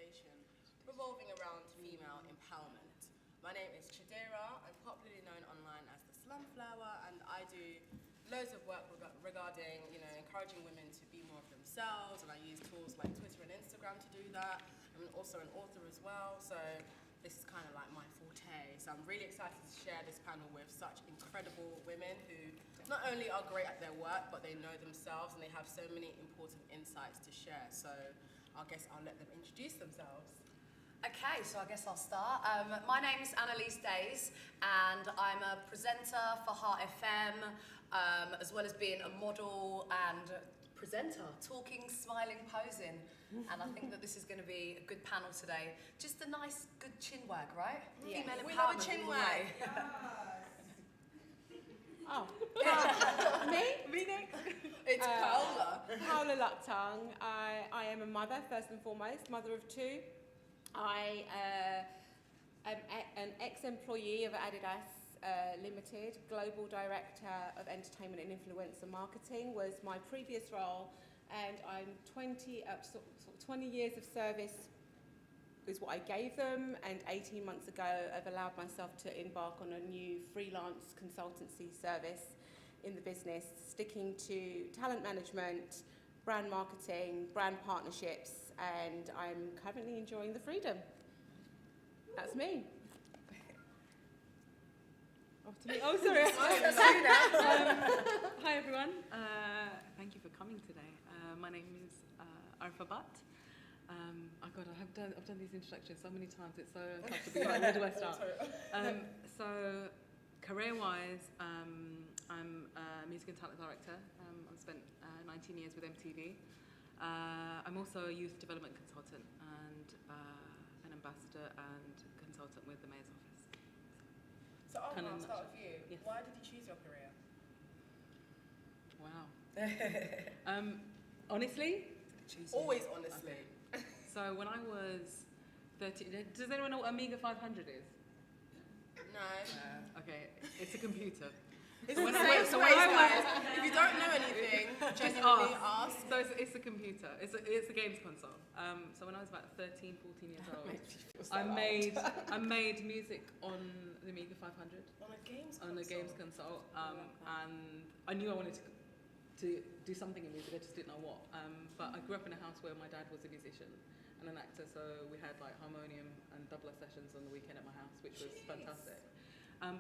conversation revolving around female empowerment. My name is Chidera. I'm popularly known online as the Slumflower, and I do loads of work regarding, encouraging women to be more of themselves, and I use tools like Twitter and Instagram to do that. I'm also an author as well, so this is kind of like my forte. So I'm really excited to share this panel with such incredible women who not only are great at their work, but they know themselves and they have so many important insights to share. So I guess I'll let them introduce themselves. Okay, so I guess I'll start. My name's Annalise Days, and I'm a presenter for Heart FM, as well as being a model and presenter, talking, smiling, posing. And I think that this is going to be a good panel today. Just a nice, good chin wag, right? Yeah. Female We empowerment love a chin all the wag. way. Oh, me next. It's Paola. Paola Lucktongue. I am a mother, first and foremost, mother of two. I am an ex-employee of Adidas Limited, Global Director of Entertainment and Influencer Marketing was my previous role, and I'm 20 years of service is what I gave them, and 18 months ago I've allowed myself to embark on a new freelance consultancy service in the business, sticking to talent management, brand marketing, brand partnerships, and I'm currently enjoying the freedom. That's me. Off to me. Oh, sorry. Hi everyone. Thank you for coming today. My name is Arfa Butt. I've done these introductions so many times. It's so tough to be like, where do I start? So career-wise, I'm a music and talent director. I've spent 19 years with MTV. I'm also a youth development consultant and an ambassador and consultant with the Mayor's Office. So I'll start with you. Yes. Why did you choose your career? Wow. Honestly? Always honestly. Okay. So when I was 13, does anyone know what Amiga 500 is? No. Okay, it's a computer. It's So the when same so way, when I guys. If you don't know anything, genuinely ask. So it's a computer. It's a games console. So when I was about 13, 14 years old, I made music on the Amiga 500. On a games console? On a games console. And I knew I wanted to do something in music. I just didn't know what. But I grew up in a house where my dad was a musician and an actor, so we had like harmonium and double sessions on the weekend at my house, which was fantastic.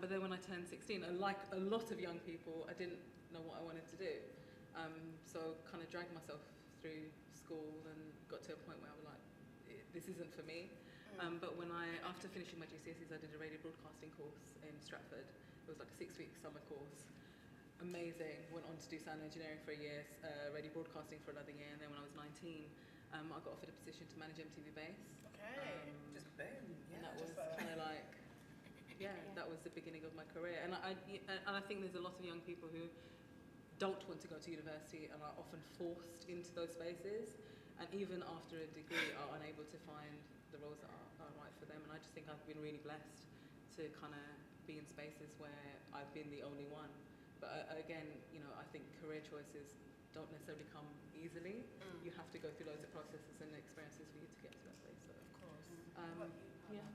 But then when I turned 16, like a lot of young people, I didn't know what I wanted to do. So kind of dragged myself through school and got to a point where I was like, this isn't for me. But after finishing my GCSEs, I did a radio broadcasting course in Stratford. It was like a 6-week summer course. Amazing. Went on to do sound engineering for a year, radio broadcasting for another year, and then when I was 19, I got offered a position to manage MTV Base. Okay. Just boom. And that was kind of like, that was the beginning of my career. And I think there's a lot of young people who don't want to go to university and are often forced into those spaces, and even after a degree are unable to find the roles that are right for them. And I just think I've been really blessed to kind of be in spaces where I've been the only one. But again, I think career choices don't necessarily come easily. You have to go through loads of processes and experiences for you to get to that place. So, Of course. yeah.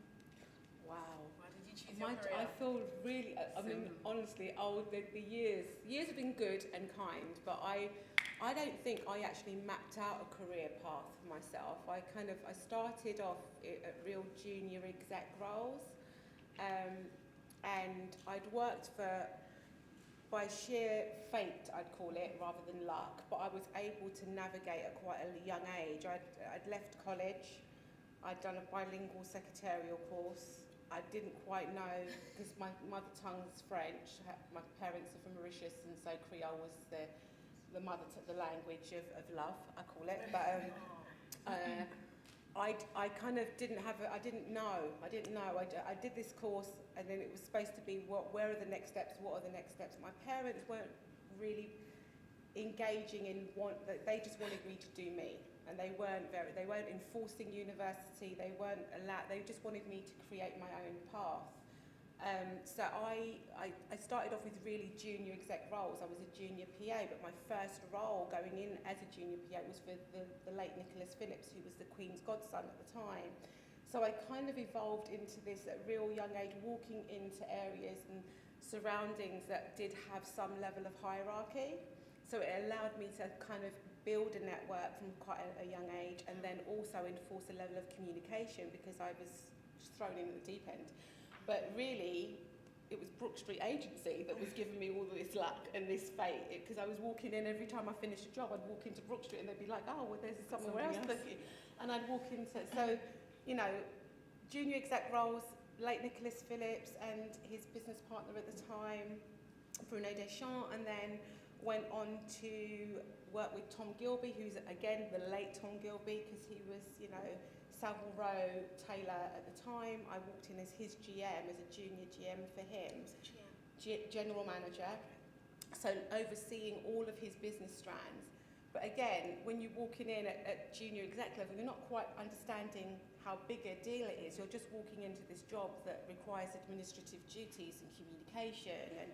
Wow. Why did you choose your career? I feel really, I mean, honestly, the years have been good and kind, but I don't think I actually mapped out a career path for myself. I started off at real junior exec roles, and I'd worked by sheer fate, I'd call it, rather than luck, but I was able to navigate at quite a young age. I'd left college, I'd done a bilingual secretarial course. I didn't quite know, because my mother tongue's French, my parents are from Mauritius, and so Creole was the language of love, I call it. But I kind of didn't know. I did this course, and then it was supposed to be where are the next steps, what are the next steps. My parents weren't really engaging in they just wanted me to do me, and they weren't enforcing university, they just wanted me to create my own path. So I started off with really junior exec roles. I was a junior PA, but my first role going in as a junior PA was for the late Nicholas Phillips, who was the Queen's godson at the time. So I kind of evolved into this at a real young age, walking into areas and surroundings that did have some level of hierarchy. So it allowed me to kind of build a network from quite a young age, and then also enforce a level of communication, because I was just thrown in at the deep end. But really, it was Brook Street Agency that was giving me all this luck and this fate, because I was walking in every time I finished a job. I'd walk into Brook Street and they'd be like, oh, well, there's somewhere else. And I'd walk into, so, you know, junior exec roles, late Nicholas Phillips and his business partner at the time, Bruno Deschamps, and then went on to work with Tom Gilby, who's, again, the late Tom Gilby, because he was, you know, Savile Row tailor at the time. I walked in as his GM, as a junior GM for him. General manager. So overseeing all of his business strands. But again, when you're walking in at junior exec level, you're not quite understanding how big a deal it is. You're just walking into this job that requires administrative duties and communication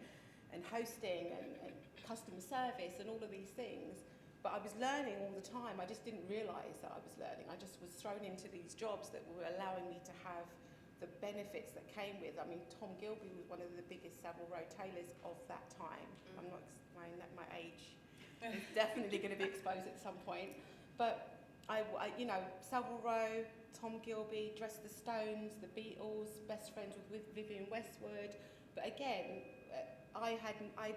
and hosting and customer service and all of these things. But I was learning all the time. I just didn't realise that I was learning. I just was thrown into these jobs that were allowing me to have the benefits that came with. I mean, Tom Gilby was one of the biggest Savile Row tailors of that time. I'm not explaining that my age is definitely going to be exposed at some point. But I you know, Savile Row, Tom Gilby, Dress the Stones, the Beatles, best friends with Vivienne Westwood. But again, I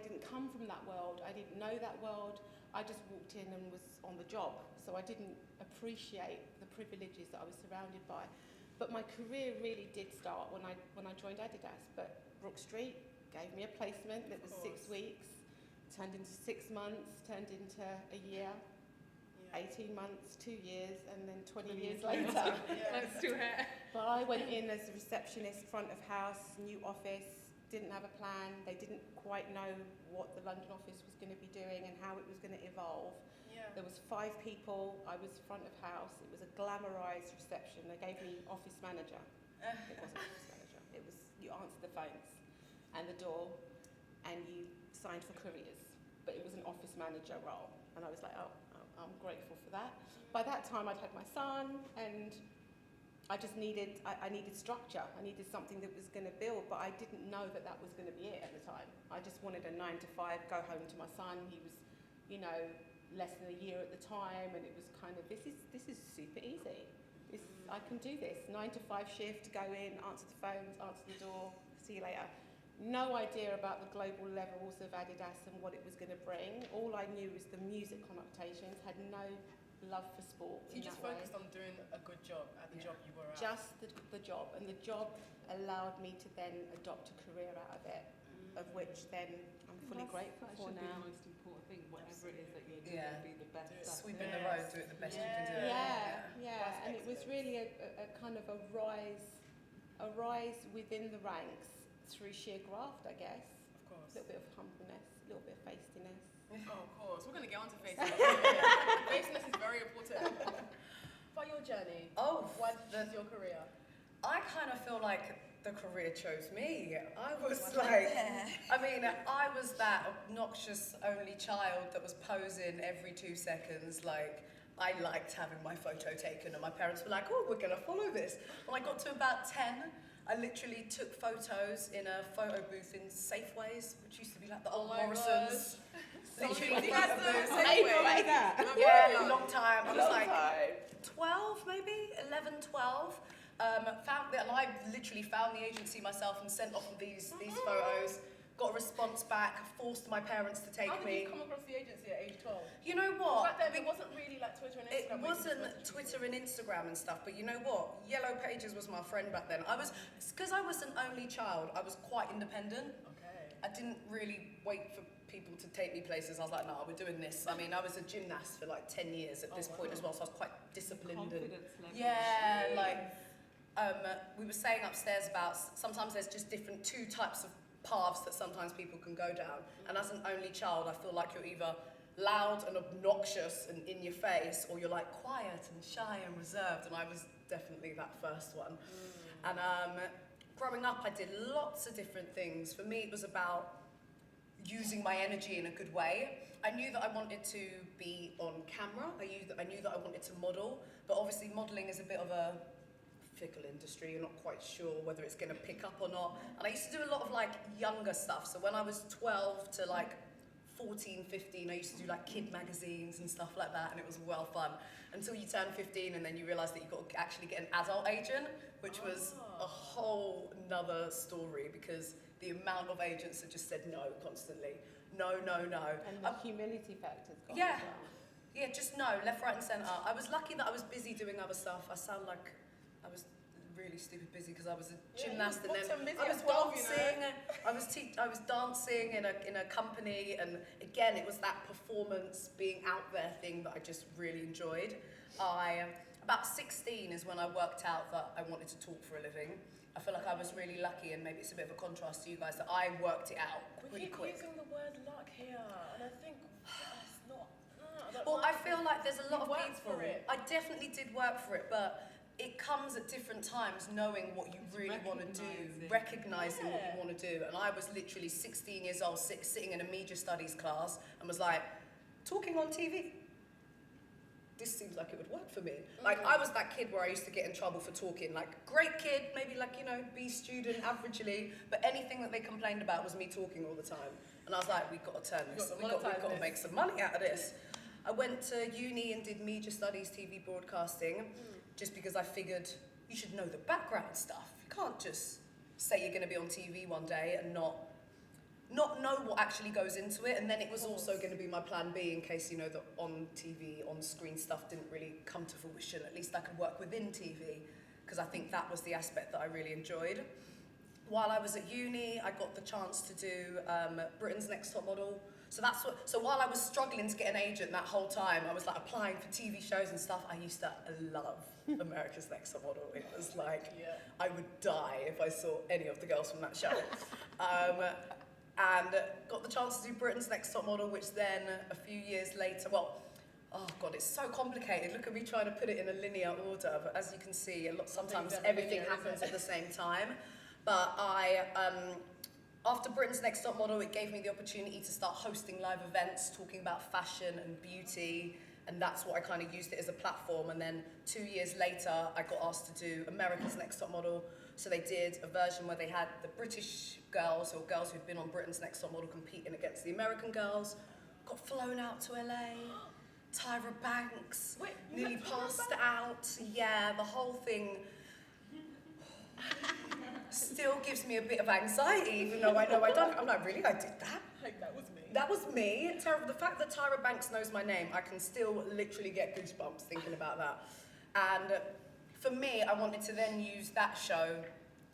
didn't come from that world. I didn't know that world. I just walked in and was on the job, so I didn't appreciate the privileges that I was surrounded by. But my career really did start when I joined Adidas. But Brook Street gave me a placement that was 6 weeks, turned into 6 months, turned into a year, 18 months, 2 years, and then 20 years later. But I went in as a receptionist, front of house, new office. Didn't have a plan. They didn't quite know what the London office was going to be doing and how it was going to evolve. Yeah. There was 5 people. I was front of house. It was a glamorised reception. They gave me office manager. It wasn't office manager. It was, you answered the phones and the door and you signed for couriers. But it was an office manager role. And I was like, oh, I'm grateful for that. By that time, I'd had my son, and I just needed, I needed structure. I needed something that was going to build, but I didn't know that that was going to be it at the time. I just wanted a 9 to 5, go home to my son. He was, you know, less than a year at the time, and it was kind of, this is super easy. I can do this. 9 to 5 shift, go in, answer the phones, answer the door, see you later. No idea about the global levels of Adidas and what it was going to bring. All I knew was the music connotations, had no love for sport. So you just focused on doing a good job at the job you were at? Just the job, and the job allowed me to then adopt a career out of it, of which then I'm fully grateful for now. That should be the most important thing, whatever it is that you're doing, be the best. Sweeping the road, do it the best you can do it. Yeah. And it was really a kind of a rise within the ranks through sheer graft, I guess. Of course. A little bit of humbleness, a little bit of feistiness. Oh, of course. We're going to get onto faceless. Faceless is very important. But your journey, what is your career? I kind of feel like the career chose me. I was like, I mean, I was that obnoxious only child that was posing every 2 seconds. Like, I liked having my photo taken, and my parents were like, oh, we're going to follow this. When I got to about 10, I literally took photos in a photo booth in Safeways, which used to be like the old Morrisons. Literally, yeah, long time. I was like 12, maybe 11, 12. And I literally found the agency myself and sent off these photos. Got a response back, forced my parents to take me. How did you come across the agency at age 12? You know what? Back then, it wasn't really like Twitter and Instagram. It wasn't Twitter and Instagram and stuff, but you know what? Yellow Pages was my friend back then. Because I was an only child, I was quite independent. Okay. I didn't really wait for people to take me places. I was like, no, we're doing this. I mean, I was a gymnast for like 10 years at this point as well, so I was quite disciplined. Confidence level. Yeah, like, we were saying upstairs about sometimes there's just different 2 types of paths that sometimes people can go down. And as an only child, I feel like you're either loud and obnoxious and in your face, or you're like quiet and shy and reserved, and I was definitely that first one. And growing up, I did lots of different things. For me, it was about using my energy in a good way. I knew that I wanted to be on camera. I knew that I wanted to model, but obviously modeling is a bit of a fickle industry. You're not quite sure whether it's going to pick up or not. And I used to do a lot of like younger stuff. So when I was 12 to like 14, 15, I used to do like kid magazines and stuff like that, and it was well fun. Until you turn 15 and then you realise that you've got to actually get an adult agent, which was a whole nother story, because the amount of agents that just said no constantly. No, no, no. And the humility factor's gone Yeah. as well. Yeah, just no, left, right and centre. I was lucky that I was busy doing other stuff. I sound like I was really stupid busy because I was a gymnast, and then I was dancing. I was dancing in a company, and again, it was that performance, being out there thing that I just really enjoyed. About 16 is when I worked out that I wanted to talk for a living. I feel like I was really lucky, and maybe it's a bit of a contrast to you guys, that I worked it out pretty quick. Using the word luck here, and I think that's not. Well, I feel like there's a lot of worked people. for it. I definitely did work for it, but it comes at different times, knowing what you really want to do, recognizing what you want to do. And I was literally 16 years old, sitting in a media studies class, and was like, talking on TV. This seems like it would work for me. Like, I was that kid where I used to get in trouble for talking. Like, great kid, maybe like, you know, B student, averagely, but anything that they complained about was me talking all the time. And I was like, we've got to turn this, we've got to make some money out of this. I went to uni and did media studies, TV broadcasting, just because I figured you should know the background stuff. You can't just say you're going to be on TV one day and not know what actually goes into it. And then it was also going to be my plan B in case, you know, the on TV, on screen stuff didn't really come to fruition. At least I could work within TV, because I think that was the aspect that I really enjoyed. While I was at uni, I got the chance to do Britain's Next Top Model. So while I was struggling to get an agent that whole time, I was like applying for TV shows and stuff. I used to love America's Next Top Model. It was like, I would die if I saw any of the girls from that show. And got the chance to do Britain's Next Top Model, which then a few years later, well, oh God, it's so complicated. Look at me trying to put it in a linear order, but as you can see, sometimes everything happens at the same time. But after Britain's Next Top Model, it gave me the opportunity to start hosting live events, talking about fashion and beauty, and that's what I kind of used it as a platform. And then 2 years later, I got asked to do America's Next Top Model. So they did a version where they had the British girls, or girls who'd been on Britain's Next Top Model, competing against the American girls. Got flown out to LA. Tyra Banks nearly passed out. Yeah, the whole thing still gives me a bit of anxiety, even though I know I don't. I'm like, really? I did that? Like, that was me. That was me. The fact that Tyra Banks knows my name, I can still literally get goosebumps thinking about that. And for me, I wanted to then use that show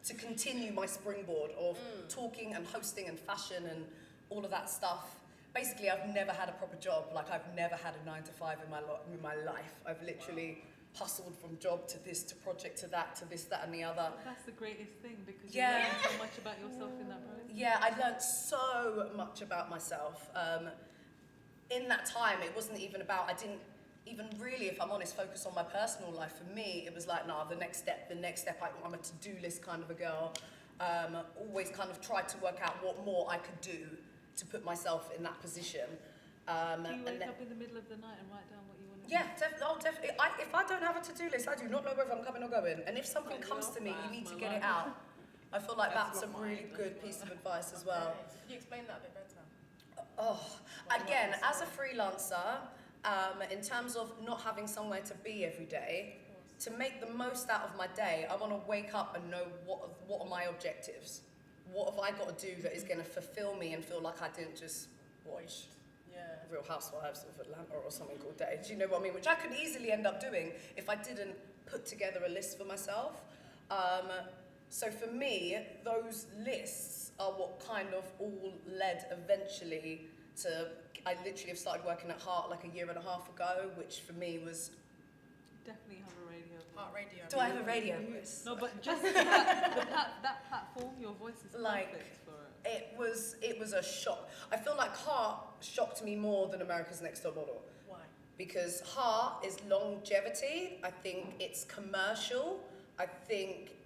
to continue my springboard of talking and hosting and fashion and all of that stuff. Basically, I've never had a proper job. Like, I've never had a 9 to 5 in my life. I've literally hustled from job to this, to project, to that, to this, that and the other. That's the greatest thing, because you learn so much about yourself in that process. Yeah, I learned so much about myself. In that time, it wasn't even about, I didn't even really, if I'm honest, focus on my personal life. For me, it was like, nah, the next step. I'm a to-do list kind of a girl. Always kind of tried to work out what more I could do to put myself in that position. Do you wake up in the middle of the night and write down what you want to do? Yeah, definitely. If I don't have a to-do list, I do not know whether I'm coming or going. And if something comes to me, you need to get it out. I feel like that's a really good piece of advice as well. Could you explain that a bit better? Oh, again, as a freelancer, in terms of not having somewhere to be every day, to make the most out of my day, I want to wake up and know what are my objectives. What have I got to do that is going to fulfill me and feel like I didn't just watch Real Housewives of Atlanta or something all day. Do you know what I mean? Which I could easily end up doing if I didn't put together a list for myself. So for me, those lists are what kind of all led eventually to, I literally have started working at Heart like 1.5 years ago, which for me was... Definitely have a radio. Heart radio. Do I have a radio voice? No, but just that platform, your voice is perfect for it. It was a shock. I feel like Heart shocked me more than America's Next Top Model. Why? Because Heart is longevity. I think it's commercial. I think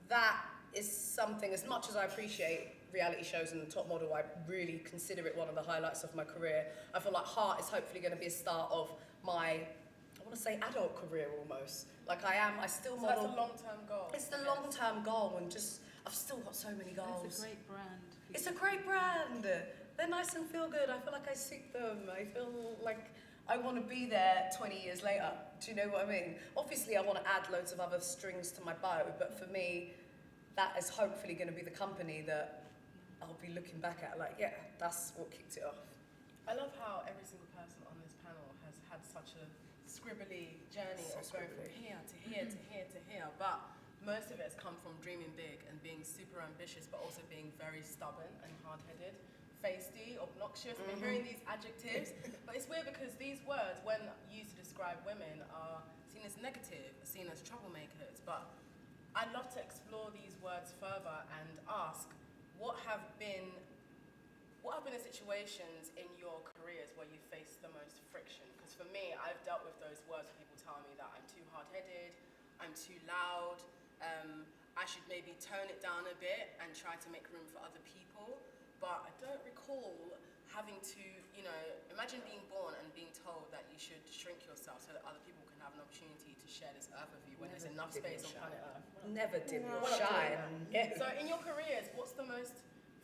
that is something, as much as I appreciate reality shows and Top Model, I really consider it one of the highlights of my career. I feel like Heart is hopefully going to be a start of my, I want to say adult career almost. Like I still So model. that's a long-term goal. It's the long-term goal, and just, I've still got so many goals. It's a great brand. It's a great brand. They're nice and feel good. I feel like I suit them. I feel like I want to be there 20 years later. Do you know what I mean? Obviously, I want to add loads of other strings to my bow, but for me, that is hopefully going to be the company that I'll be looking back at like, yeah, that's what kicked it off. I love how every single person on this panel has had such a scribbly journey of going from here to here to here to here, but most of it has come from dreaming big and being super ambitious, but also being very stubborn and hard-headed, feisty, obnoxious. I've been hearing these adjectives, but it's weird because these words, when used to describe women, are seen as negative, seen as troublemakers, but I'd love to explore these words further and ask, what have been the situations in your careers where you faced the most friction? Because for me, I've dealt with those words where people tell me that I'm too hard-headed, I'm too loud, I should maybe tone it down a bit and try to make room for other people. But I don't recall having to, imagine being born and being told that you should shrink yourself so that other people can have an opportunity to share this earth with you when there's enough space on planet Earth. Never dim your Well, shine. Yeah. So in your careers, what's the most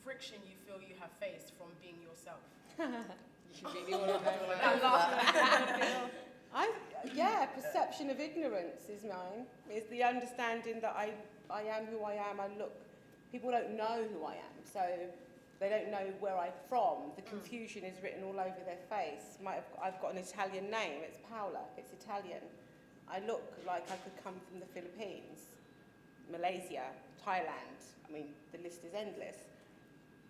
friction you feel you have faced from being yourself? You really want to know Perception of ignorance is mine. Is the understanding that I am who I am. People don't know who I am, so they don't know where I'm from. The confusion is written all over their face. I've got an Italian name. It's Paola. It's Italian. I look like I could come from the Philippines, Malaysia, Thailand. I mean, the list is endless.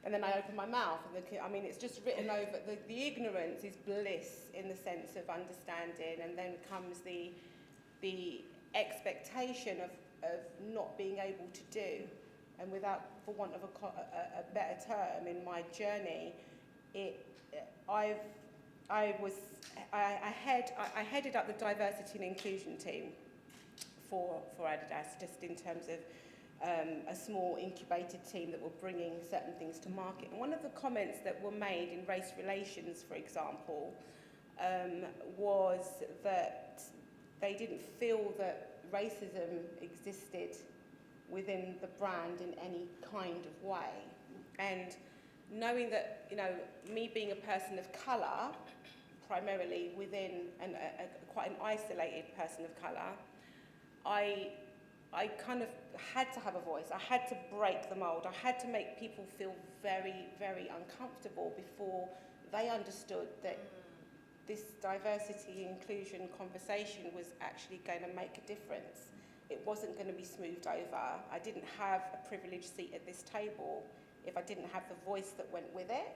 And then I open my mouth, and it's just written over. The ignorance is bliss in the sense of understanding, and then comes the expectation of not being able to do. And without, for want of a better term, in my journey, I headed up the diversity and inclusion team for Adidas, just in terms of a small incubated team that were bringing certain things to market. And one of the comments that were made in race relations, for example, was that they didn't feel that racism existed within the brand in any kind of way. And knowing that, me being a person of colour, primarily within quite an isolated person of colour, I kind of had to have a voice. I had to break the mould. I had to make people feel very, very uncomfortable before they understood that this diversity inclusion conversation was actually going to make a difference. It wasn't going to be smoothed over. I didn't have a privileged seat at this table if I didn't have the voice that went with it.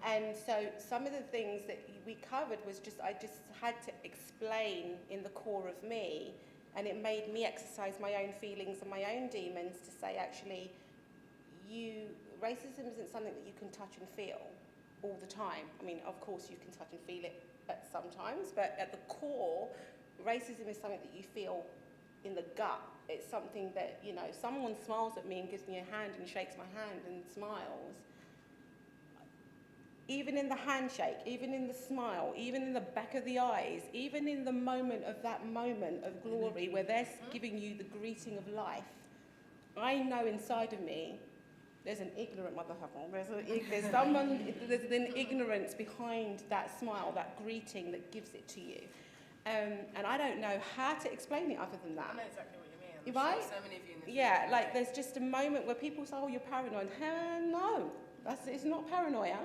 And so some of the things that we covered was I just had to explain in the core of me, and it made me exercise my own feelings and my own demons to say, actually, racism isn't something that you can touch and feel all the time. I mean, of course you can touch and feel it at sometimes, but at the core, racism is something that you feel in the gut. It's something that, someone smiles at me and gives me a hand and shakes my hand and smiles. Even in the handshake, even in the smile, even in the back of the eyes, even in the moment of glory where they're giving you the greeting of life, I know inside of me there's an ignorant motherfucker. There's an ignorance behind that smile, that greeting that gives it to you. And I don't know how to explain it other than that. I know exactly what you mean. Right? Sure so many of you in this Yeah, like there's just a moment where people say, oh, you're paranoid. No, it's not paranoia.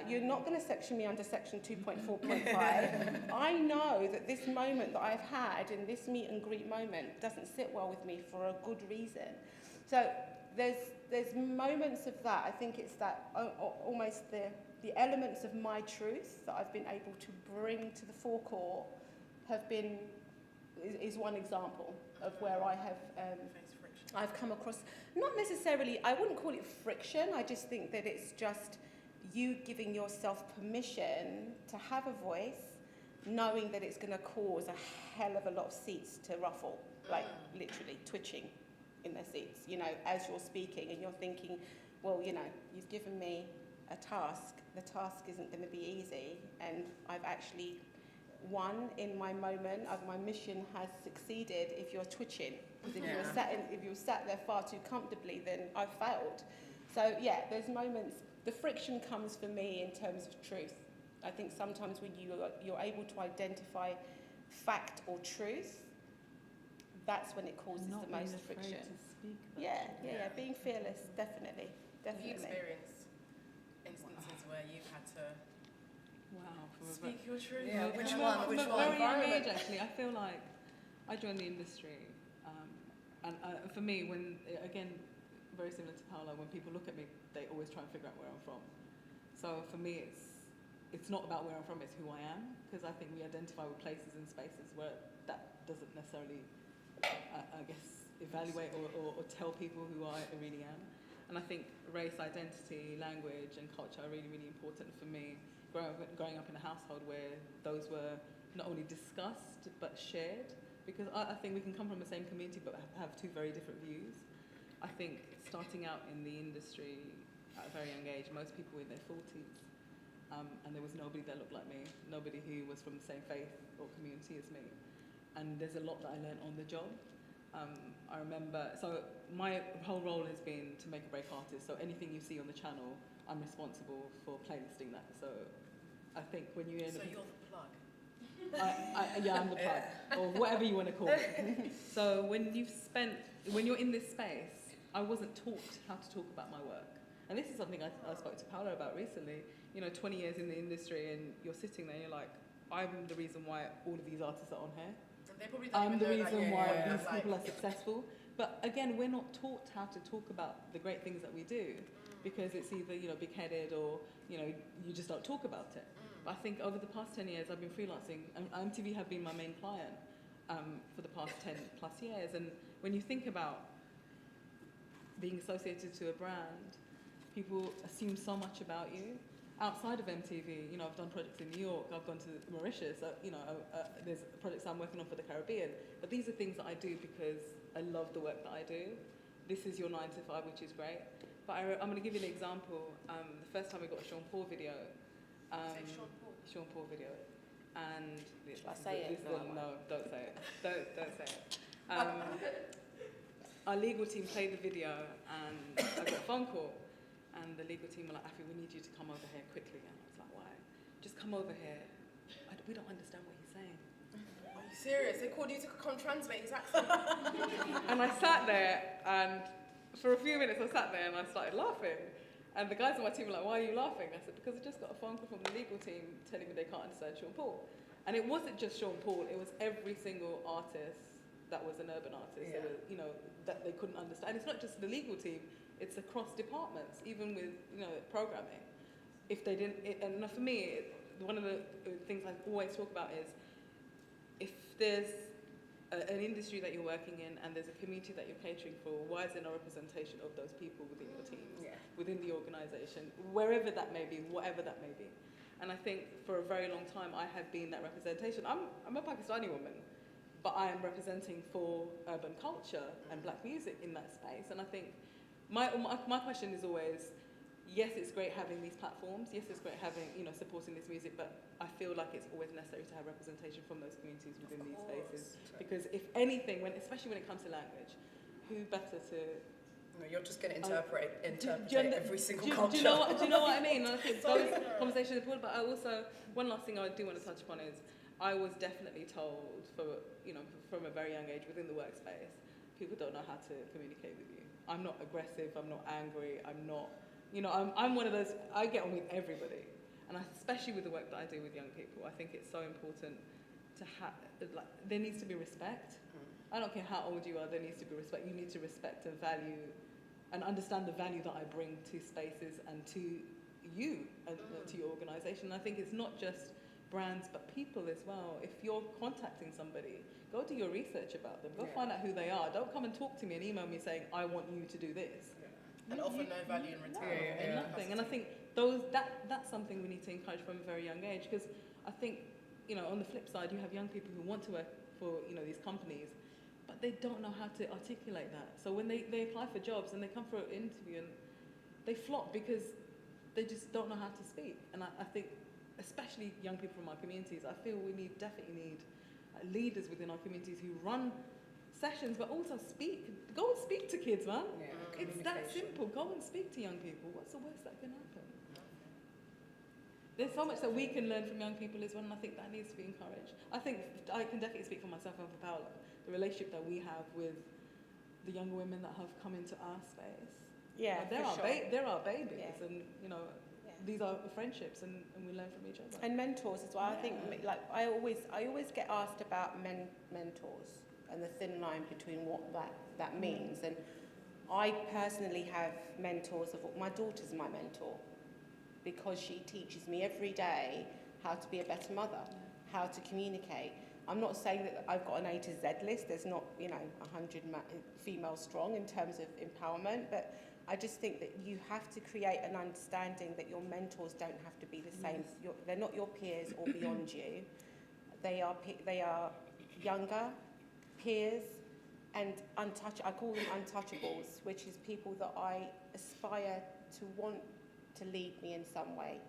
You're not going to section me under section 2.4.5. I know that this moment that I've had in this meet and greet moment doesn't sit well with me for a good reason. So there's moments of that. I think it's that almost the elements of my truth that I've been able to bring to the forecourt is one example of where I have I've come across, not necessarily, I wouldn't call it friction. I just think that it's just you giving yourself permission to have a voice, knowing that it's going to cause a hell of a lot of seats to ruffle, like literally twitching. in their seats, you know, as you're speaking, and you're thinking, well, you know, you've given me a task. The task isn't going to be easy, and I've actually won in my moment. My mission has succeeded if you're twitching. Because if you're sat there far too comfortably, then I've failed. So yeah, there's moments. The friction comes for me in terms of truth. I think sometimes when you're able to identify fact or truth, that's when it causes the most friction. Yeah, being fearless, definitely. Have you experienced instances where you've had to speak your truth? Yeah, which From one? a very young age, actually, I feel like I joined the industry, and for me, when again, very similar to Paola, when people look at me, they always try and figure out where I'm from. So for me, it's not about where I'm from; it's who I am, because I think we identify with places and spaces where that doesn't necessarily, I guess, evaluate or tell people who I really am. And I think race, identity, language, and culture are really, really important for me. Growing up in a household where those were not only discussed but shared, because I think we can come from the same community but have two very different views. I think starting out in the industry at a very young age, most people were in their 40s, and there was nobody that looked like me, nobody who was from the same faith or community as me. And there's a lot that I learned on the job. I remember, so my whole role has been to make a break artist, so anything you see on the channel, I'm responsible for playlisting that. So I think when you end up... So you're the plug? Yeah, I'm the plug, or whatever you want to call it. So when you're in this space, I wasn't taught how to talk about my work. And this is something I spoke to Paola about recently. You know, 20 years in the industry, and you're sitting there and you're like, I'm the reason why all of these artists are on here. They probably don't I'm the even know reason that, why these people are successful. But again, we're not taught how to talk about the great things that we do, because it's either, you know, big-headed or, you know, you just don't talk about it. But I think over the past 10 years, I've been freelancing, and MTV have been my main client for the past 10 plus years. And when you think about being associated to a brand, people assume so much about you. Outside of MTV, you know, I've done projects in New York, I've gone to Mauritius, you know, there's projects I'm working on for the Caribbean. But these are things that I do because I love the work that I do. This is your 9 to 5, which is great. But I'm going to give you an example. The first time we got a Sean Paul video. Say Sean Paul? Sean Paul video. And Should I say it? No, don't say it. Don't say it. Our legal team played the video, and I got a phone call. And the legal team were like, Afi, we need you to come over here quickly. And I was like, why? Just come over here. We don't understand what he's saying. Are you serious? They called you to come translate his accent? And I sat there, and for a few minutes I sat there and I started laughing. And the guys on my team were like, why are you laughing? I said, because I just got a phone call from the legal team telling me they can't understand Sean Paul. And it wasn't just Sean Paul, it was every single artist that was an urban artist, Yeah. you know, that they couldn't understand. It's not just the legal team, it's across departments, even with, you know, programming. If they didn't, and for me, one of the things I always talk about is, if there's an industry that you're working in and there's a community that you're catering for, why is there no representation of those people within your teams, within the organisation, wherever that may be, whatever that may be? And I think for a very long time I have been that representation. I'm a Pakistani woman, but I am representing for urban culture and black music in that space. And I think my question is always, yes, it's great having these platforms. Yes, it's great having, you know, supporting this music, but I feel like it's always necessary to have representation from those communities within these spaces. Because if anything, especially when it comes to language, who better to... No, you're just going to interpret every single Do culture. you know what I mean? And I think those conversations are important, but I also, one last thing I do want to touch upon is, I was definitely told, from a very young age within the workspace, people don't know how to communicate with you. I'm not aggressive, I'm not angry, I'm not, I'm one of those, I get on with everybody. And especially with the work that I do with young people, I think it's so important to have, there needs to be respect. I don't care how old you are, there needs to be respect. You need to respect and value and understand the value that I bring to spaces and to you and to your organisation. And I think it's not just brands, but people as well. If you're contacting somebody, go do your research about them. Go find out who they are. Don't come and talk to me and email me saying, I want you to do this. And offer no value in return. Nothing. And I think that's something we need to encourage from a very young age, because I think, on the flip side, you have young people who want to work for, these companies, but they don't know how to articulate that. So when they apply for jobs and they come for an interview and they flop because they just don't know how to speak. And I think, especially young people from our communities, I feel we definitely need leaders within our communities who run sessions, but also speak. Go and speak to kids, man. Yeah, it's that simple. Go and speak to young people. What's the worst that can happen? There's so much that we can learn from young people as well, and I think that needs to be encouraged. I think I can definitely speak for myself and for Paola. The relationship that we have with the younger women that have come into our space. Yeah, they're our babies, Yeah. and Yeah. these are friendships, and we learn from each other. And mentors as well. I think, like, I always get asked about mentors and the thin line between what that means. And I personally have mentors. My daughter's my mentor because she teaches me every day how to be a better mother, how to communicate. I'm not saying that I've got an A to Z list. There's not, 100 females strong in terms of empowerment, but I just think that you have to create an understanding that your mentors don't have to be the same. They're not your peers or beyond you. They are younger peers and I call them untouchables, which is people that I aspire to want to lead me in some way,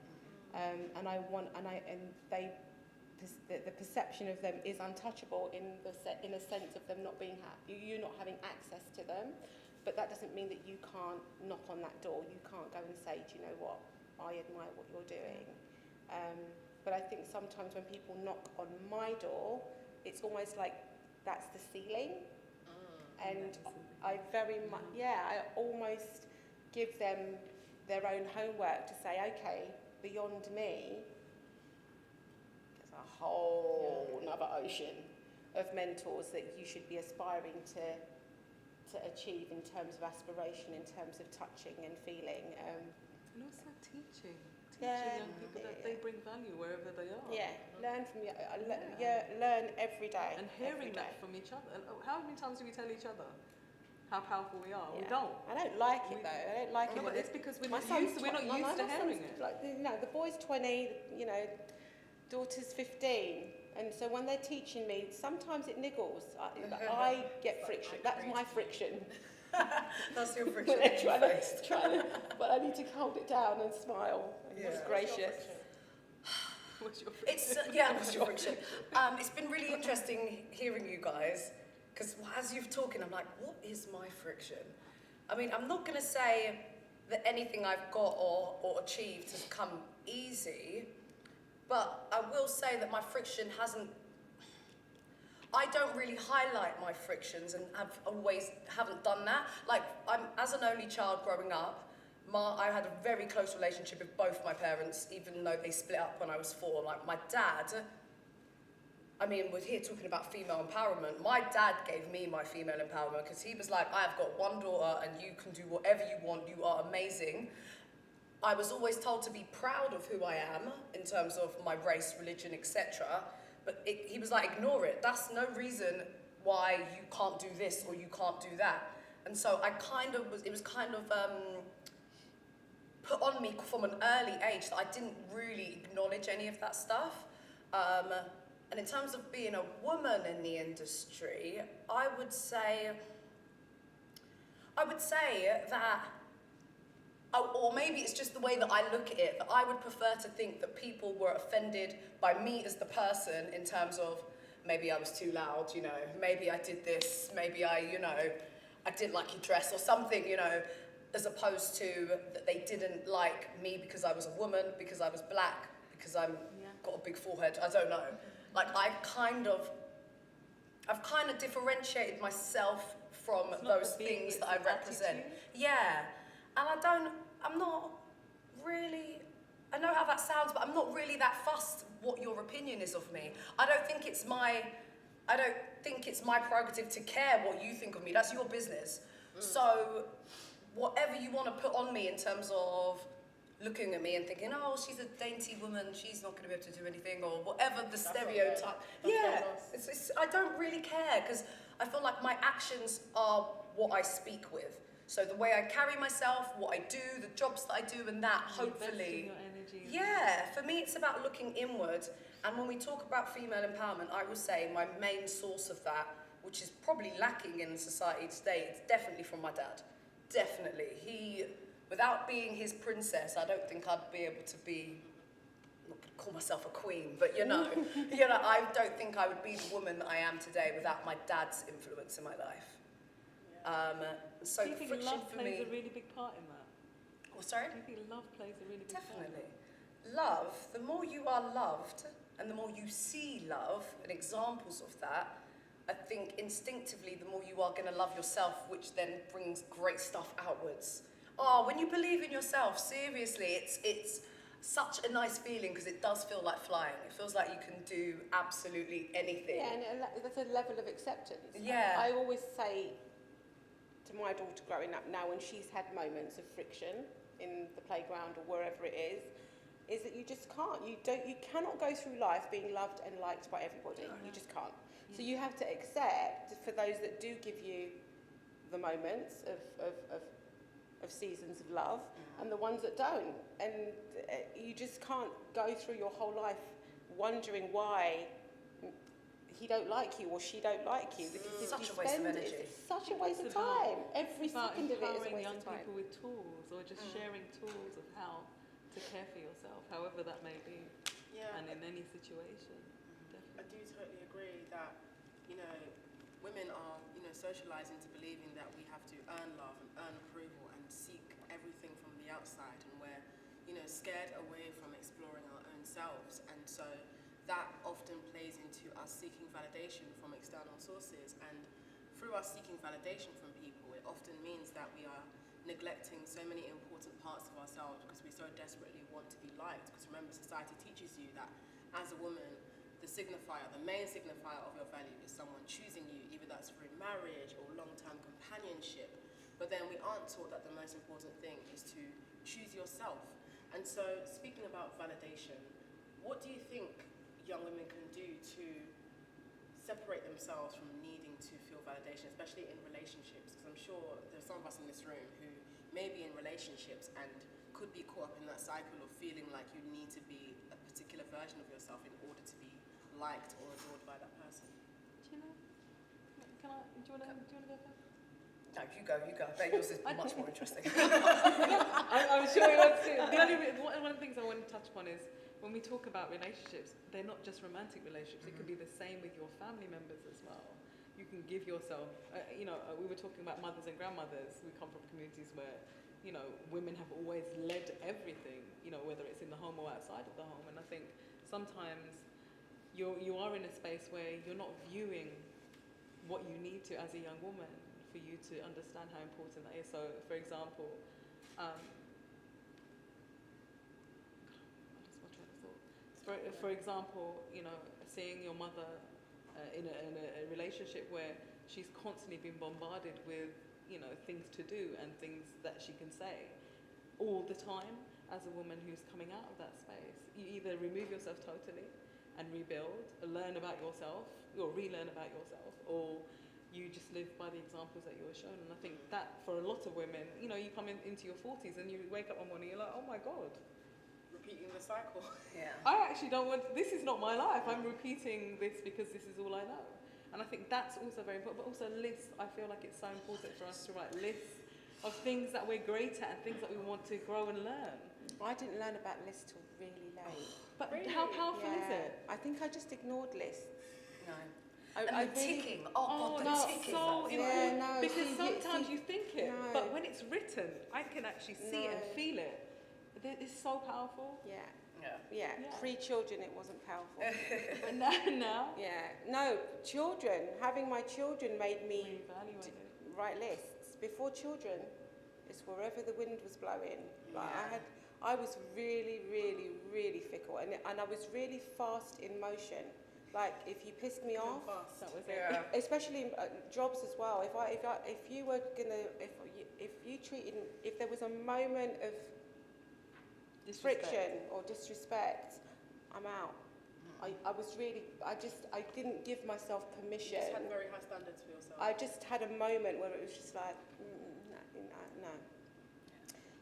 the perception of them is untouchable in a sense of them not being you not having access to them. But that doesn't mean that you can't knock on that door. You can't go and say, do you know what, I admire what you're doing. But I think sometimes when people knock on my door, it's almost like that's the ceiling. And I very much, I almost give them their own homework to say, okay, beyond me, there's a whole another ocean of mentors that you should be aspiring to achieve in terms of aspiration, in terms of touching and feeling. And also teaching young people that they bring value wherever they are. Yeah, learn from learn every day. And hearing that from each other. And how many times do we tell each other how powerful we are? Yeah. We don't. I don't like it though. I don't like it. But it's because we're My not son's used to hearing it. Like, the boy's 20, daughter's 15. And so when they're teaching me, sometimes it niggles. I get friction. That's my friction. That's your friction. But I need to hold it down and smile. It's gracious. What's your friction? What's your friction? It's been really interesting hearing you guys, because as you've talking, I'm like, what is my friction? I mean, I'm not going to say that anything I've got or achieved has come easy, but I will say that my friction I don't really highlight my frictions and haven't done that. Like, as an only child growing up, I had a very close relationship with both my parents, even though they split up when I was 4. Like, my dad, I mean, we're here talking about female empowerment. My dad gave me my female empowerment because he was like, I have got one daughter and you can do whatever you want. You are amazing. I was always told to be proud of who I am in terms of my race, religion, etc. But he was like, ignore it. That's no reason why you can't do this or you can't do that. And so it was put on me from an early age that I didn't really acknowledge any of that stuff. And in terms of being a woman in the industry, I would say that, or maybe it's just the way that I look at it, that I would prefer to think that people were offended by me as the person in terms of maybe I was too loud, maybe I did this, maybe I didn't like your dress or something, as opposed to that they didn't like me because I was a woman, because I was black, because I've got a big forehead, I don't know. Like, I've kind of differentiated myself from those things that I represent. Attitude. Yeah, and I'm not really, I know how that sounds, but I'm not really that fussed what your opinion is of me. I don't think it's my prerogative to care what you think of me. That's your business. So whatever you want to put on me in terms of looking at me and thinking, oh, she's a dainty woman, she's not going to be able to do anything, or whatever the stereotype. I don't really care, because I feel like my actions are what I speak with. So the way I carry myself, what I do, the jobs that I do, and that, hopefully. Your energy. Yeah, for me it's about looking inward. And when we talk about female empowerment, I will say my main source of that which is probably lacking in society today, it's definitely from my dad. Definitely. Without being his princess, I don't think I'd be able to be, I'm not gonna call myself a queen, but I don't think I would be the woman that I am today without my dad's influence in my life. So do you think friction love for plays me. a really big part in that? Oh, sorry? Do you think love plays a really big part? Definitely. Love, the more you are loved and the more you see love and examples of that, I think instinctively the more you are going to love yourself, which then brings great stuff outwards. Oh, when you believe in yourself, seriously, it's such a nice feeling because it does feel like flying. It feels like you can do absolutely anything. Yeah, and there's a level of acceptance. Yeah. I always say to my daughter growing up now, when she's had moments of friction in the playground or wherever it is that you just can't. You cannot go through life being loved and liked by everybody. You just can't. So you have to accept for those that do give you the moments of seasons of love and the ones that don't. And you just can't go through your whole life wondering why he don't like you or she don't like you, because It's if such you a waste of spend energy. it's such a waste of It's about- time. Every About second of it is a empowering waste young of time. people with tools, or just sharing tools of how to care for yourself, however that may be, Yeah, and in any situation. I Definitely. do totally agree that, women are, socializing to believing that we have to earn love and earn approval and seek everything from the outside, and we're, scared away from exploring our own selves. And so that often plays into us seeking validation from external sources. And through us seeking validation from people, it often means that we are neglecting so many important parts of ourselves because we so desperately want to be liked. Because remember, society teaches you that as a woman, the main signifier of your value is someone choosing you, either that's through marriage or long-term companionship. But then we aren't taught that the most important thing is to choose yourself. And so, speaking about validation, what do you think young women can do to separate themselves from needing to feel validation, especially in relationships? Because I'm sure there's some of us in this room who may be in relationships and could be caught up in that cycle of feeling like you need to be a particular version of yourself in order to be liked or adored by that person. Do you know? Do you want to go first? No, you go. I bet yours is much more interesting. I'm sure you want to. One of the things I want to touch upon is when we talk about relationships, they're not just romantic relationships. It could be the same with your family members as well. You can give yourself, we were talking about mothers and grandmothers. We come from communities where, women have always led everything, whether it's in the home or outside of the home. And I think sometimes you are in a space where you're not viewing what you need to as a young woman for you to understand how important that is. So, for example, for example, seeing your mother in a relationship where she's constantly been bombarded with, things to do and things that she can say all the time. As a woman who's coming out of that space, you either remove yourself totally and rebuild, learn about yourself, or relearn about yourself, or you just live by the examples that you were shown. And I think that for a lot of women, you come into your 40s and you wake up one morning, you're like, oh my God. Repeating the cycle. Yeah. I actually don't this is not my life. I'm repeating this because this is all I know. And I think that's also very important, but also lists. I feel like it's so important for us to write lists of things that we're great at and things that we want to grow and learn. I didn't learn about lists till really late. But Really? how powerful is it? I think I just ignored lists. No. I And the really- ticking. Oh, God, the no, ticking. so Yeah, important. no, Because see, sometimes see- you think it, no. but when it's written, I can actually see it and No. feel it. It's so powerful. Yeah, Yeah. yeah. Yeah. Pre-children, it wasn't powerful. But now, Yeah, no, children. Having my children made me reevaluate it. write lists. Before children, it's wherever the wind was blowing. Like Yeah. I was really, really, really fickle, and I was really fast in motion. Like if you pissed me off, That was it. Yeah. especially in jobs as well. If you were gonna, if there was a moment of Disrespect. friction or disrespect, I'm out. I didn't give myself You permission. just had very high standards for yourself. I just had a moment where it was just like, no,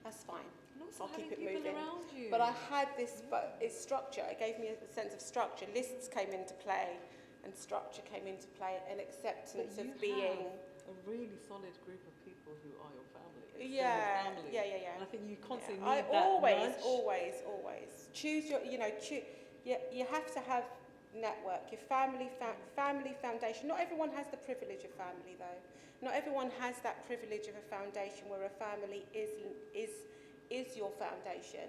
that's fine. And also I'll having keep it people moving. around you. But I had this, but it's structure. It gave me a sense of structure. Lists came into play and structure came into play, and acceptance But of you being. have a really solid group of people who are your family. It's still Yeah, your family. yeah. And I think you constantly I need that always, nudge. always choose your. You have to have network. Your family foundation. Not everyone has the privilege of family, though. Not everyone has that privilege of a foundation where a family is your foundation.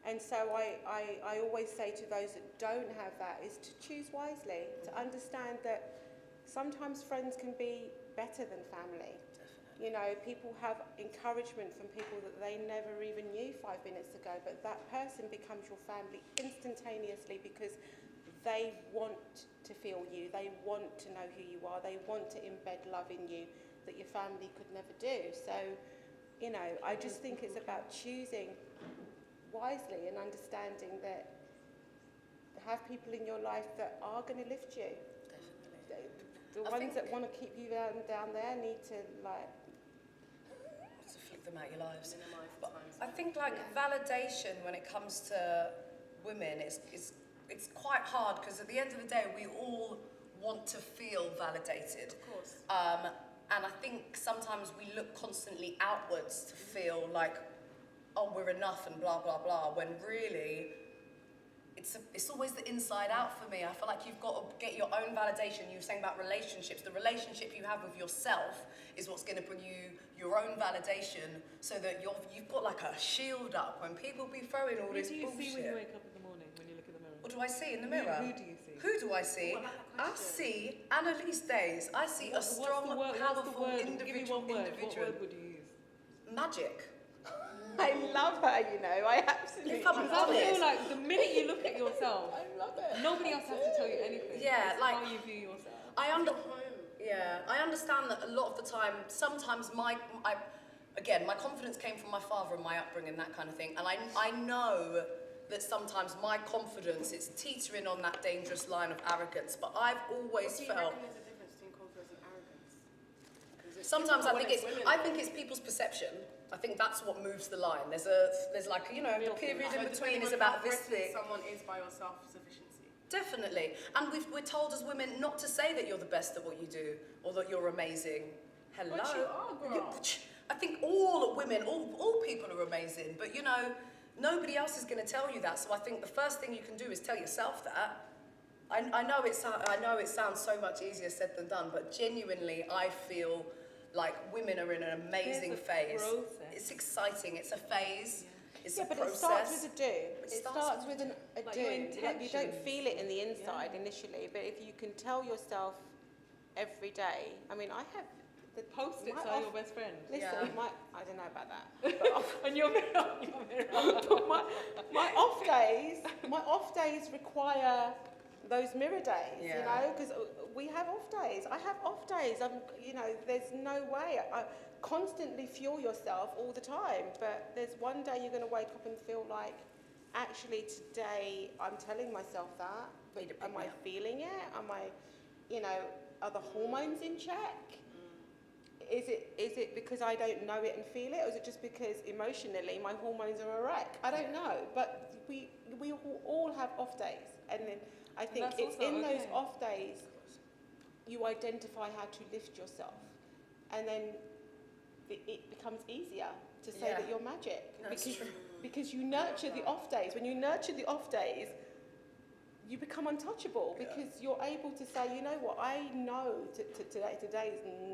And so I always say to those that don't have that is to choose wisely, to understand that sometimes friends can be better than family. You know, people have encouragement from people that they never even knew 5 minutes ago, but that person becomes your family instantaneously because they want to feel you, they want to know who you are, they want to embed love in you that your family could never do. So, you know, I just think it's about choosing wisely and understanding that have people in your life that are going to lift you. Definitely. The I ones think- that want to keep you down there need to To flick them out your lives. Minimise the But times. I think like validation when it comes to women is it's quite hard because at the end of the day we all want to feel validated. Of course. And I think sometimes we look constantly outwards to feel like, oh, we're enough and blah, blah, blah, when really it's always the inside out for me. I feel like you've got to get your own validation. You were saying about relationships. The relationship you have with yourself is what's going to bring you your own validation so that you've got like a shield up when people be throwing all Who this do you bullshit. see when you wake up in the morning, when you look in the mirror? What do I see in the mirror? Who do you see? Who do I see? Oh, I like that I question. see Annalise Days. I see a strong, powerful, Give me one word. What word would you use? magic. I love her, you know. I absolutely If I'm love Because I honest. feel like the minute you look at yourself, I love it. nobody else has to tell you anything. Yeah, It's like- how you view yourself. I Home. understand that a lot of the time, sometimes my confidence came from my father and my upbringing, that kind of thing. And I know that sometimes my confidence is teetering on that dangerous line of arrogance. But I've always What do you felt. reckon is the difference between confidence and arrogance? 'Cause it's Sometimes I when think women. I think it's people's perception. I think that's what moves the line. There's like the period So in between depending is on about how this threatening thing. someone is by your self-sufficiency. Definitely. And we're told as women not to say that you're the best at what you do or that you're amazing. Hello. But you are, girl. I think all women, all people are amazing, but you know, nobody else is going to tell you that. So I think the first thing you can do is tell yourself that. I know it sounds so much easier said than done, but genuinely I feel like women are in an amazing There's a phase. process. It's exciting. It's a phase. It's Yeah, a but process. it starts with a do. It starts starts with with a like do. your Like you don't intentions. feel it in the inside initially, but if you can tell yourself every day. I mean, I have the Post-its my are off- your best friend. Listen, Yeah. I don't know about that. But And your mirror. my off days require those mirror days, you Yeah. know, because we have off days. I have off days. There's no way. I constantly fuel yourself all the time, but there's one day you're going to wake up and feel like, actually today I'm telling myself that, but Need to pick am me I up. feeling it? Am I, are the hormones in check? Is it because I don't know it and feel it, or is it just because emotionally my hormones are a wreck? I don't know, but we all have off days, and then I think that's it's also in those okay. off days you identify how to lift yourself, and then it becomes easier to say Yeah. that you're magic That's true. because you nurture the off days. When you nurture the off days, you become untouchable because you're able to say, you know what, I know today is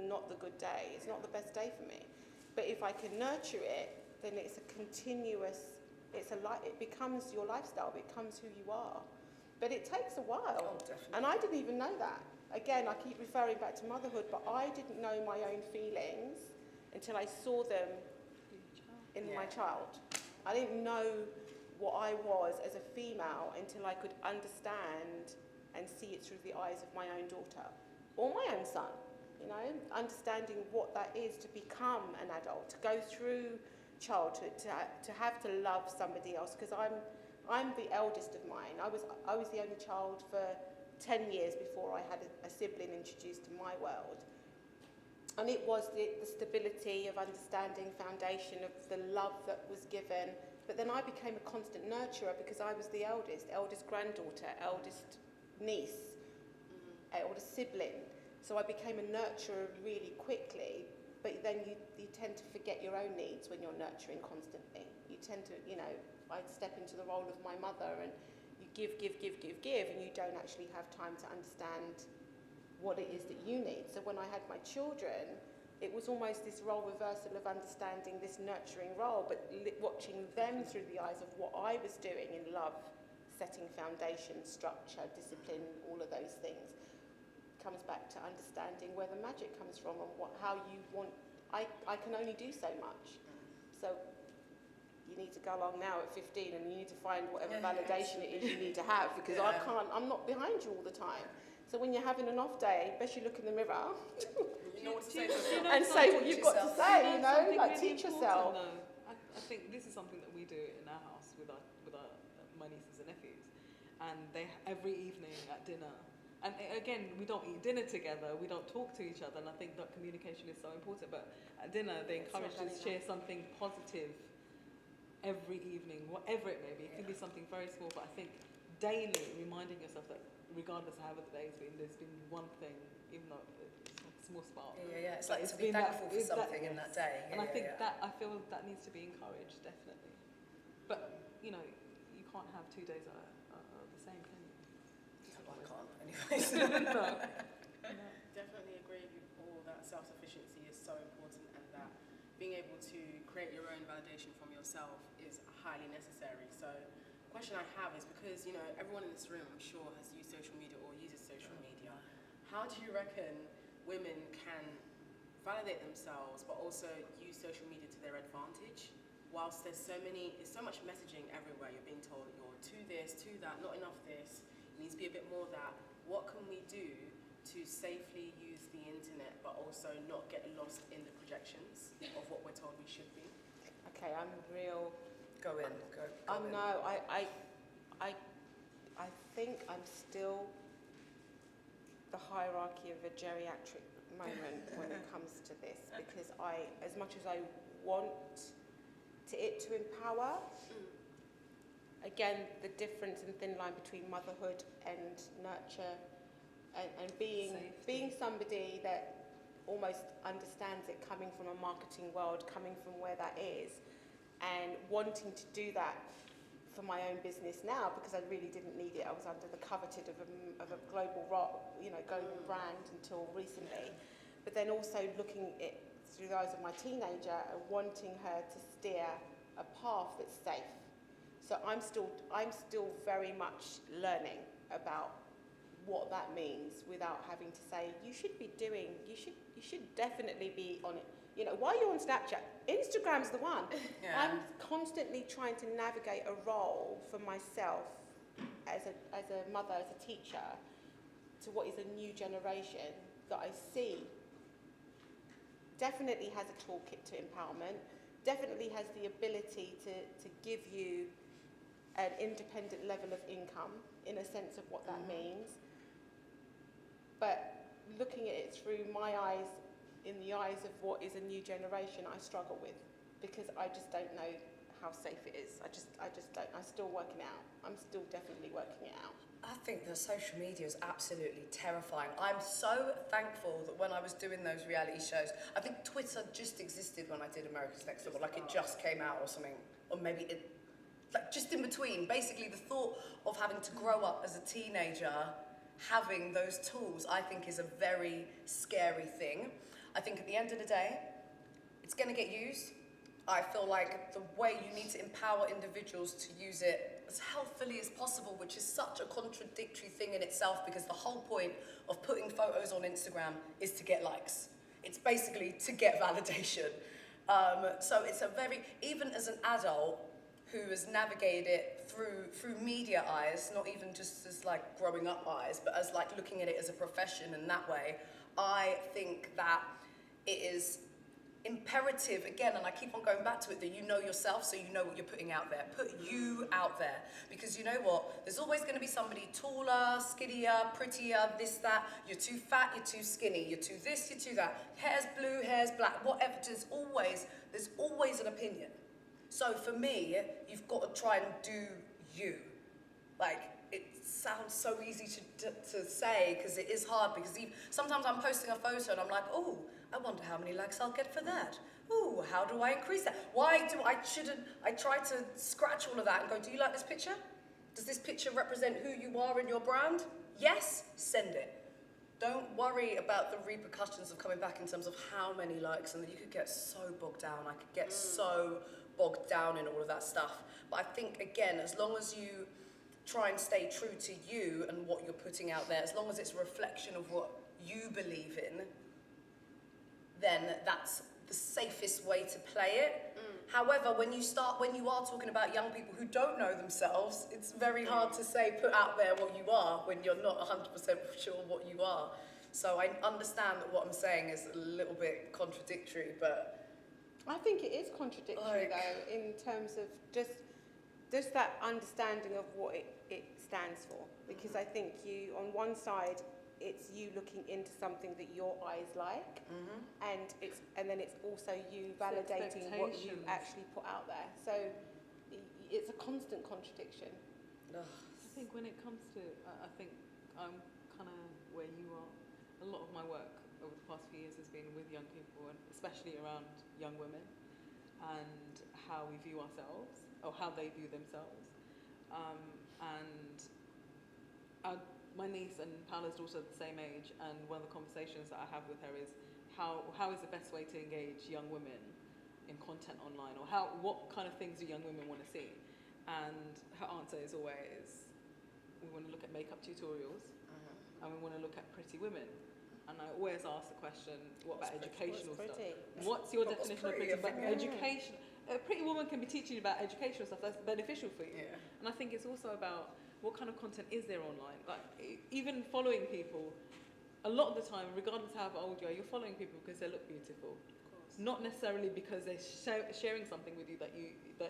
not the good day. It's not the best day for me. But if I can nurture it, then it's a continuous, it becomes your lifestyle, it becomes who you are. But it takes a while. Oh, definitely. And I didn't even know that. Again, I keep referring back to motherhood, but I didn't know my own feelings until I saw them in my child. I didn't know what I was as a female until I could understand and see it through the eyes of my own daughter or my own son, understanding what that is to become an adult, to go through childhood, to have to love somebody else, because I'm the eldest of mine. I was the only child for 10 years before I had a sibling introduced to my world. And it was the stability of understanding, foundation of the love that was given. But then I became a constant nurturer because I was the eldest granddaughter, eldest niece. older sibling. So I became a nurturer really quickly, but then you tend to forget your own needs when you're nurturing constantly. You tend to, I'd step into the role of my mother and you give, and you don't actually have time to understand what it is that you need. So when I had my children, it was almost this role reversal of understanding this nurturing role, but watching them through the eyes of what I was doing in love, setting foundation, structure, discipline, all of those things. Comes back to understanding where the magic comes from and how you want. I can only do so much. So you need to go along now at 15 and you need to find whatever validation it is you need to have, because I'm not behind you all the time. So when you're having an off day, best you look in the mirror You know what to say to yourself. and say what you've got to say, like teach yourself. I think this is something that we do in our house with my nieces and nephews, and they every evening at dinner. And again, we don't eat dinner together, we don't talk to each other, and I think that communication is so important. But at dinner, they encourage us to share something positive every evening, whatever it may be. It could be something very small, but I think daily reminding yourself that regardless of how the day's been, there's been one thing, even though it's a small spark. It's like to be thankful for something in that day. And I think that, I feel that needs to be encouraged, definitely. But, you can't have 2 days are the same, can you? I can't, anyways. No. Definitely agree with you all that self-sufficiency is so important, and that being able to create your own validation from yourself is highly necessary. So the question I have is, because everyone in this room, I'm sure, has used social media or uses social media. How do you reckon women can validate themselves but also use social media to their advantage, whilst there's so much messaging everywhere? You're being told you're to this, to that, not enough this, it needs to be a bit more that. What can we do to safely use the internet but also not get lost in the projections of what we're told we should be? Okay, I'm real. Go in. No, I think I'm still the hierarchy of a geriatric moment when it comes to this, because as much as I want it to empower, again, the difference and thin line between motherhood and nurture, and being somebody that almost understands it, coming from a marketing world, coming from where that is, and wanting to do that for my own business now, because I really didn't need it. I was under the coveted of a global global brand until recently. But then also looking at it through the eyes of my teenager and wanting her to steer a path that's safe. So I'm still very much learning about what that means, without having to say you should definitely be on it. While you're on Snapchat, Instagram's the one. I'm constantly trying to navigate a role for myself as a mother, as a teacher, to what is a new generation that I see definitely has a toolkit to empowerment, definitely has the ability to give you an independent level of income, in a sense of what that means. But looking at it through my eyes, in the eyes of what is a new generation, I struggle with, because I just don't know how safe it is. I just don't. I'm still working it out. I'm still definitely working it out. I think the social media is absolutely terrifying. I'm so thankful that when I was doing those reality shows, I think Twitter just existed when I did America's Next Top, like it just came out or something, or maybe it, like just in between. Basically, the thought of having to grow up as a teenager, having those tools, I think is a very scary thing. I think at the end of the day, it's going to get used. I feel like the way you need to empower individuals to use it as healthily as possible, which is such a contradictory thing in itself, because the whole point of putting photos on Instagram is to get likes. It's basically to get validation. So it's a very, even as an adult who has navigated it through media eyes, not even just as like growing up eyes, but as like looking at it as a profession in that way, I think that it is imperative, again, and I keep on going back to it, that you know yourself, so you know what you're putting out there. Put you out there, because you know what? There's always going to be somebody taller, skinnier, prettier, this, that. You're too fat, you're too skinny, you're too this, you're too that. Hair's blue, hair's black, whatever. There's always an opinion. So for me, you've got to try and do you. Like, it sounds so easy to say, because it is hard, because sometimes I'm posting a photo and I'm like, oh, I wonder how many likes I'll get for that. Oh, how do I increase that? I try to scratch all of that and go, do you like this picture? Does this picture represent who you are in your brand? Yes, send it. Don't worry about the repercussions of coming back in terms of how many likes, and you could get so bogged down. I could get so bogged down in all of that stuff. But I think, again, as long as you try and stay true to you and what you're putting out there, as long as it's a reflection of what you believe in, then that's the safest way to play it. However, when you are talking about young people who don't know themselves, it's very hard to say, put out there what you are when you're not 100% sure what you are. So I understand that what I'm saying is a little bit contradictory, but I think it is contradictory though, in terms of just that understanding of what it stands for. Because I think you, on one side, it's you looking into something that your eyes like, and then it's also you validating what you actually put out there. So it's a constant contradiction. I think when it comes to, I think I'm kind of where you are. A lot of my work over the past few years has been with young people, and especially around young women, and how we view ourselves, or how they view themselves. My niece and Paola's daughter are the same age, and one of the conversations that I have with her is how is the best way to engage young women in content online, or what kind of things do young women want to see? And her answer is always, we want to look at makeup tutorials, and we want to look at pretty women. And I always ask the question, what about educational stuff? What's your definition of pretty? But education, a pretty woman can be teaching you about educational stuff that's beneficial for you. Yeah. And I think it's also about what kind of content is there online. Like, even following people, a lot of the time, regardless of how old you are, you're following people because they look beautiful. Not necessarily because they're sharing something with you that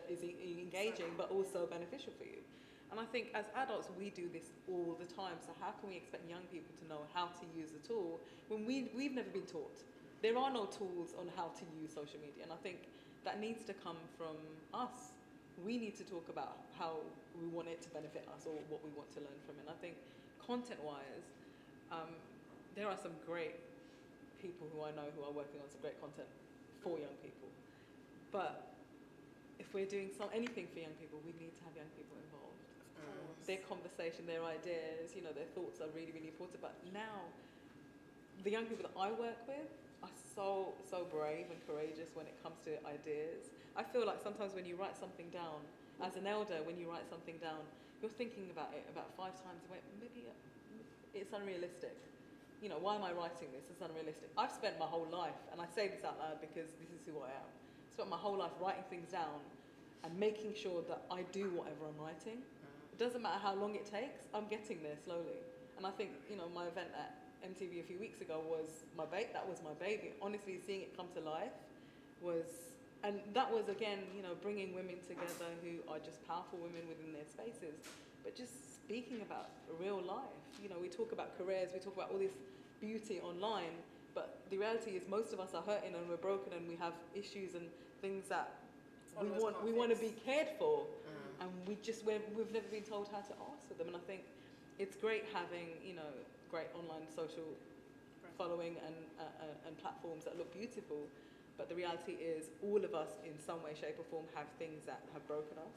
is engaging, but also beneficial for you. And I think as adults, we do this all the time. So how can we expect young people to know how to use the tool when we've never been taught? There are no tools on how to use social media. And I think that needs to come from us. We need to talk about how we want it to benefit us, or what we want to learn from it. And I think content-wise, there are some great people who I know who are working on some great content for young people. But if we're doing anything for young people, we need to have young people involved. Their conversation, their ideas, their thoughts are really, really important. But now, the young people that I work with are so brave and courageous when it comes to ideas. I feel like sometimes when you write something down, as an elder, when you write something down, you're thinking about it about 5 times. Maybe it's unrealistic. Why am I writing this? It's unrealistic. I've spent my whole life, and I say this out loud because this is who I am, spent my whole life writing things down and making sure that I do whatever I'm writing. It doesn't matter how long it takes, I'm getting there slowly. And I think, my event at MTV a few weeks ago was that was my baby. Honestly, seeing it come to life and that was, again, bringing women together who are just powerful women within their spaces, but just speaking about real life. We talk about careers, we talk about all this beauty online, but the reality is most of us are hurting and we're broken and we have issues and things that we want to be cared for, and we've never been told how to ask for them. And I think it's great having, great online social following and platforms that look beautiful. But the reality is all of us in some way, shape or form have things that have broken us.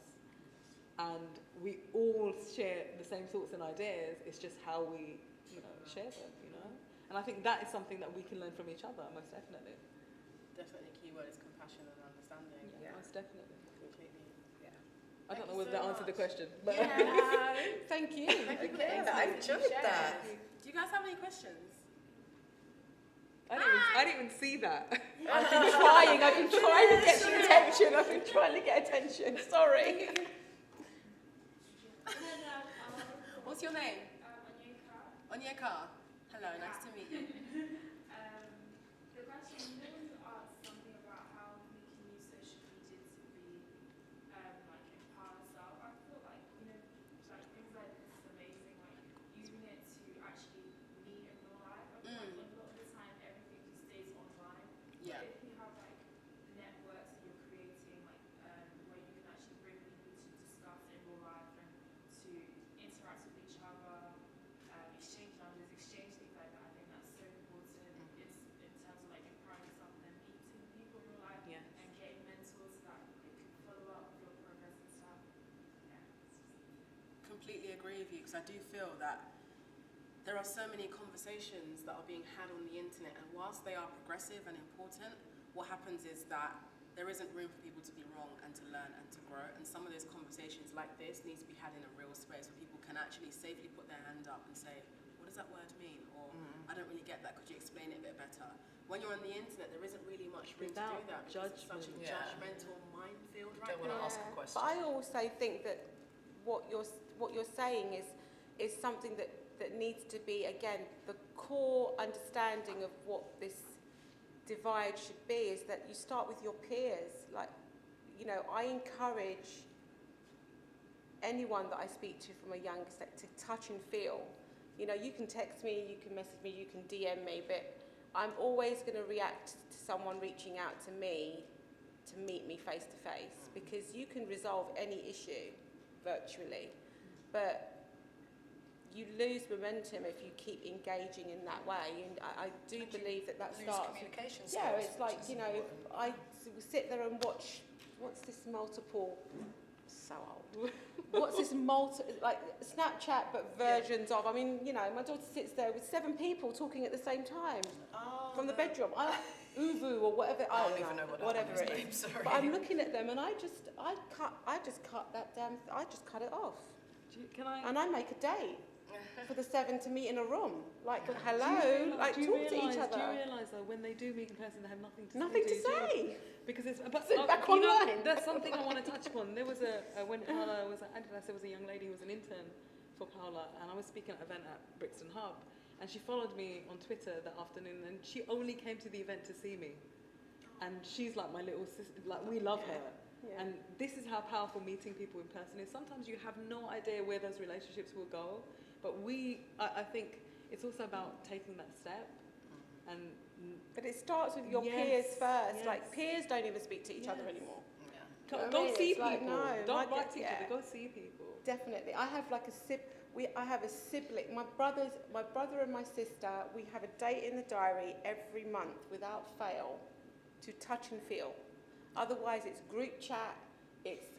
And we all share the same thoughts and ideas. It's just how we, share them, And I think that is something that we can learn from each other, most definitely. Definitely, key word is compassion and understanding. Yeah. Most definitely. Completely. Yeah. I don't know whether that answered the question. But Thank you. I enjoyed that. Do you guys have any questions? I didn't even see that. I've been trying to get your attention. I've been trying to get attention. Sorry. What's your name? Onyeka. Hello, nice to meet you. The question, no one asked something about how we can use social media to be empower ourselves. I feel like, things like this is amazing, using it to actually meet in real life. I feel like a lot of the time everything just stays online. Yeah. But if you have networks that you're creating, where you can actually bring people to discuss in real life and to interact with completely agree with you, because I do feel that there are so many conversations that are being had on the internet, and whilst they are progressive and important, what happens is that there isn't room for people to be wrong and to learn and to grow. And some of those conversations like this needs to be had in a real space where people can actually safely put their hand up and say, what does that word mean? Or I don't really get that, could you explain it a bit better? When you're on the internet, there isn't really much room to do that because it's such a judgmental minefield right Don't want to ask a question. But I also think that what you're saying is something that needs to be, again, the core understanding of what this divide should be is that you start with your peers. Like, you know, I encourage anyone that I speak to from a young set to touch and feel. You know, you can text me, you can message me, you can DM me, but I'm always going to react to someone reaching out to me to meet me face to face, because you can resolve any issue virtually, but you lose momentum if you keep engaging in that way. And I do believe that starts communication skills. Yeah, it's like, you know, I sit there and watch, what's this multiple, so old, what's this like Snapchat but versions of, I mean, you know, my daughter sits there with 7 people talking at the same time from the bedroom. Uvu or whatever, I don't even know whatever it is. But I'm looking at them and I just cut it off. And I make a date for the 7 to meet in a room. Like, hello, like talk to each other. Do you realise though, when they do meet in person, they have nothing to say? Nothing to say. Because it's back you know, online. that's something I want to touch upon. There was when Paola was at Adidas, there was a young lady who was an intern for Paola, and I was speaking at an event at Brixton Hub, and she followed me on Twitter that afternoon, and she only came to the event to see me. And she's like my little sister, like we love her. Yeah. And this is how powerful meeting people in person is. Sometimes you have no idea where those relationships will go, but I think it's also about taking that step. But it starts with your peers first. Yes. Like, peers don't even speak to each other anymore. Yeah. Go see people. Like, no, don't write each other. Go see people. Definitely. I have like I have a sibling. My brother and my sister. We have a date in the diary every month without fail, to touch and feel. Otherwise, it's group chat. It's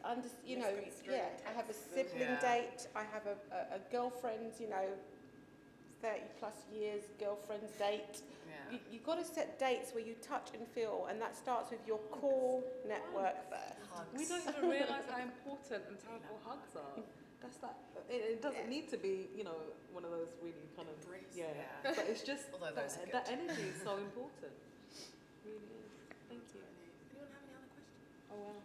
you know. Yeah. I have a sibling date. I have a girlfriend. You know, 30+ years girlfriend's date. Yeah. You've got to set dates where you touch and feel, and that starts with your core network first. Hugs. We don't even realise how important and powerful hugs are. That's that. It doesn't need to be, you know, one of those really kind of but it's just that energy is so important. It really is. Thank you. Anyone have any other questions? Oh wow.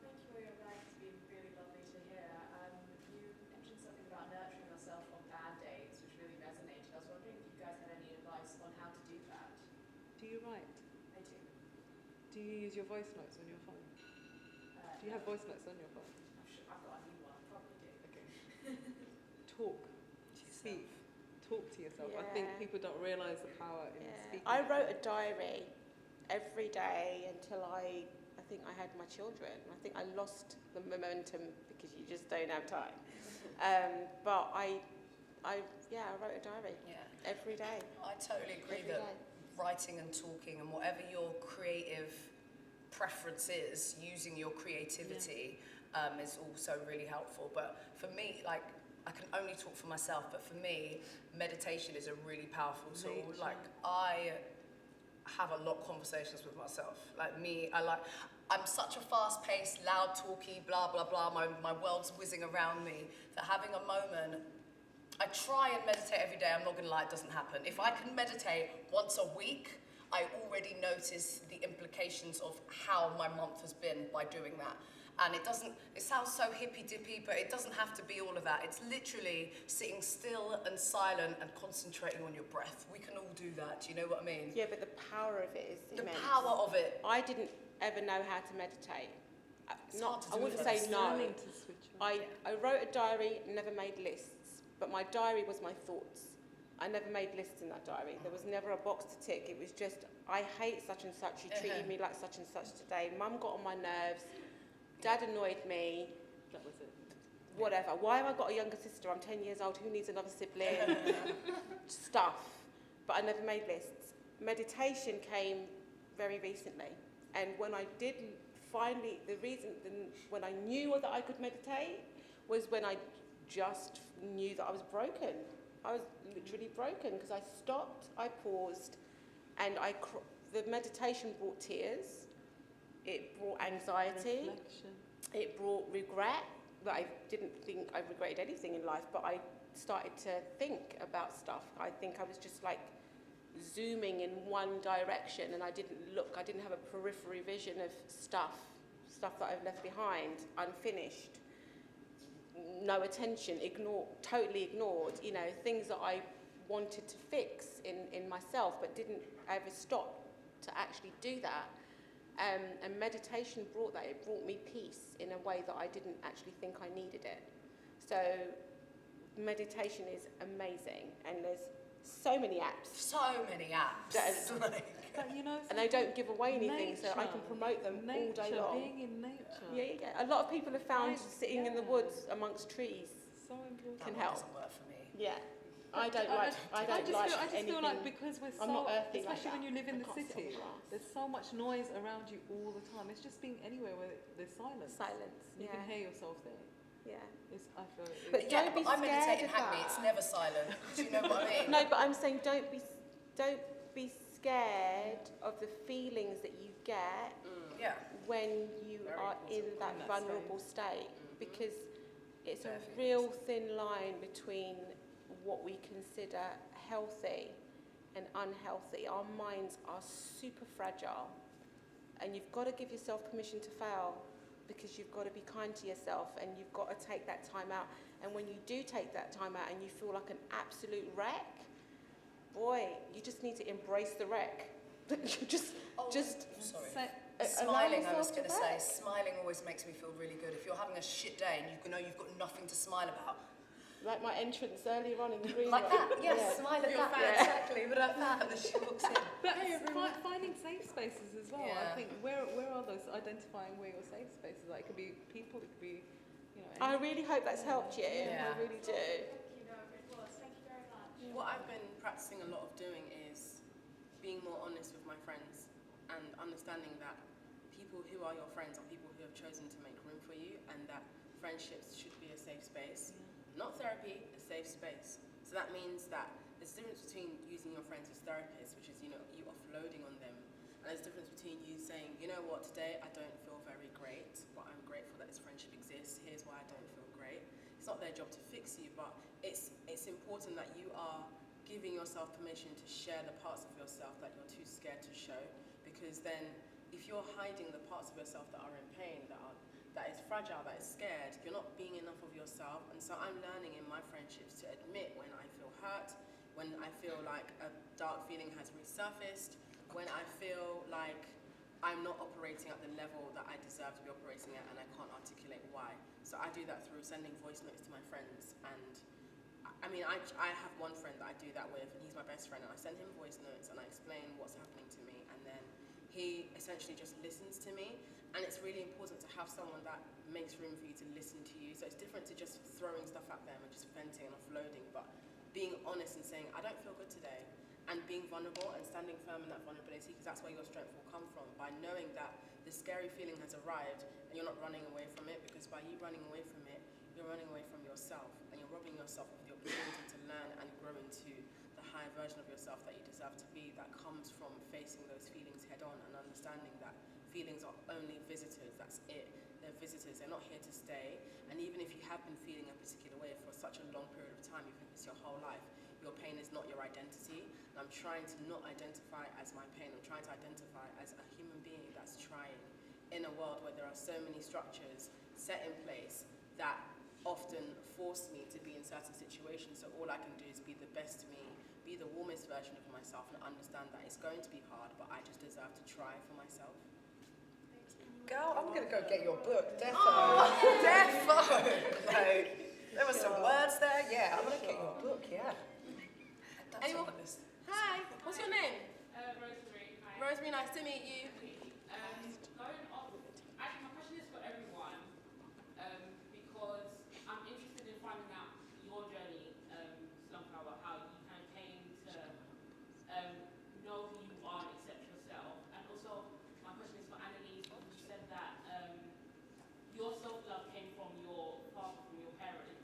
Thank you for your advice. It's been really lovely to hear. You mentioned something about nurturing yourself on bad days, which really resonated. I was wondering if you guys had any advice on how to do that. Do you write? I do. Do you use your voice notes on your phone? Do you have voice notes on your phone? I've got a new one. Probably do. Okay. Talk. Speak. Talk to yourself. I think people don't realise the power in speaking. I wrote a diary every day until I think I had my children. I think I lost the momentum because you just don't have time. But I wrote a diary every day. I totally agree that writing and talking and whatever your creative preference is, using your creativity is also really helpful. But for me, like, I can only talk for myself, but for me, meditation is a really powerful tool. Like, I have a lot of conversations with myself. I'm such a fast-paced, loud, talky, blah, blah, blah, my world's whizzing around me, that having a moment, I try and meditate every day. I'm not gonna lie, it doesn't happen. If I can meditate once a week, I already notice the implications of how my month has been by doing that. And it sounds so hippy-dippy, but it doesn't have to be all of that. It's literally sitting still and silent and concentrating on your breath. We can all do that, do you know what I mean? Yeah, but the power of it is immense. The power of it. I didn't ever know how to meditate. I wouldn't say no. I wrote a diary, never made lists, but my diary was my thoughts. I never made lists in that diary. There was never a box to tick. It was just, I hate such and such, you treated me like such and such today. Mum got on my nerves. Dad annoyed me. That was it. Whatever. Why have I got a younger sister? I'm 10 years old. Who needs another sibling? Stuff. But I never made lists. Meditation came very recently. And when I did finally, when I knew that I could meditate was when I just knew that I was broken. I was literally broken because I stopped, I paused, and the meditation brought tears. It brought anxiety. Reflection. It brought regret. That I didn't think I regretted anything in life, but I started to think about stuff. I think I was just like zooming in one direction, and I didn't have a periphery vision of stuff that I've left behind, unfinished, no attention, totally ignored, you know, things that I wanted to fix in myself, but didn't ever stop to actually do that. And meditation brought that. It brought me peace in a way that I didn't actually think I needed it. So meditation is amazing, and there's so many apps. So many apps. But you know, And they don't give away anything, so I can promote them all day long. Being in nature. Yeah. A lot of people have found sitting in the woods amongst trees So important. can That help. doesn't work for me. Yeah. I don't like I just anything. feel like because we're I'm so, not earthy like especially when that. you live in I the can't sit on city, grass. there's so much noise around you all the time. It's just being anywhere where there's silence. Silence. You can hear yourself there. Yeah. I feel it. But Yeah, don't be but I meditate in scared of Hackney. that. It's never silent. Do you know what I mean? No, but I'm saying don't be scared of the feelings that you get Yeah. when you Very are in important. that In that vulnerable state, because it's a Perfect. real thin line between what we consider healthy and unhealthy. Our minds are super fragile, and you've got to give yourself permission to fail, because you've got to be kind to yourself, and you've got to take that time out. And when you do take that time out and you feel like an absolute wreck, boy, you just need to embrace the wreck. Sorry. allow Smiling, I was yourself going to to say, wreck. smiling always makes me feel really good. If you're having a shit day and you know you've got nothing to smile about, Like my entrance earlier on in the green like room. that, yes, Yeah. smile at Your that, fan. exactly, but at that, and then she walks in. But finding safe spaces as well. Yeah. I think where are those, identifying where your safe spaces are? It could be people, it could be, you know. I really hope that's helped you. Yeah. I really do. Thank you, no, it was. Thank you very much. What I've been practicing a lot of doing is being more honest with my friends and understanding that people who are your friends are people who have chosen to make room for you, and that friendships should be a safe space. Not therapy, a safe space. So that means that there's a difference between using your friends as therapists, which is, you know, you offloading on them. And there's a difference between you saying, you know what, today I don't feel very great, but I'm grateful that this friendship exists. Here's why I don't feel great. It's not their job to fix you, but it's important that you are giving yourself permission to share the parts of yourself that you're too scared to show. Because then if you're hiding the parts of yourself that are in pain, that is fragile, that is scared, you're not being enough of yourself. And so I'm learning in my friendships to admit when I feel hurt, when I feel like a dark feeling has resurfaced, when I feel like I'm not operating at the level that I deserve to be operating at, and I can't articulate why. So I do that through sending voice notes to my friends. And I mean, I have one friend that I do that with, and he's my best friend, and I send him voice notes and I explain what's happening to me, and then he essentially just listens to me. And it's really important to have someone that makes room for you to listen to you. So it's different to just throwing stuff at them and just venting and offloading, but being honest and saying, I don't feel good today, and being vulnerable and standing firm in that vulnerability, because that's where your strength will come from, by knowing that the scary feeling has arrived and you're not running away from it, because by you running away from it, you're running away from yourself, and you're robbing yourself of the opportunity to learn and grow into the higher version of yourself that you deserve to be, that comes from facing those feelings head on and understanding that feelings are only visitors, that's it. They're visitors, they're not here to stay. And even if you have been feeling a particular way for such a long period of time, even if it's your whole life, your pain is not your identity. And I'm trying to not identify as my pain, I'm trying to identify as a human being that's trying in a world where there are so many structures set in place that often force me to be in certain situations. So all I can do is be the best me, be the warmest version of myself, and understand that it's going to be hard, but I just deserve to try for myself. Girl, I'm going to go get your book, defo. Defo. Like, there were some words there. Yeah, I'm going to get your book, yeah. That's Anyone? on the list. Hi, what's your name? Rosemary, hi. Rosemary, nice to meet you. Going off, actually my question is for everyone, because I'm interested in finding out your journey, Slumflower, how you kind of came to know who you are and accept yourself. And also, my question is for Annalise, because you said that your self-love came from your father, from your parents,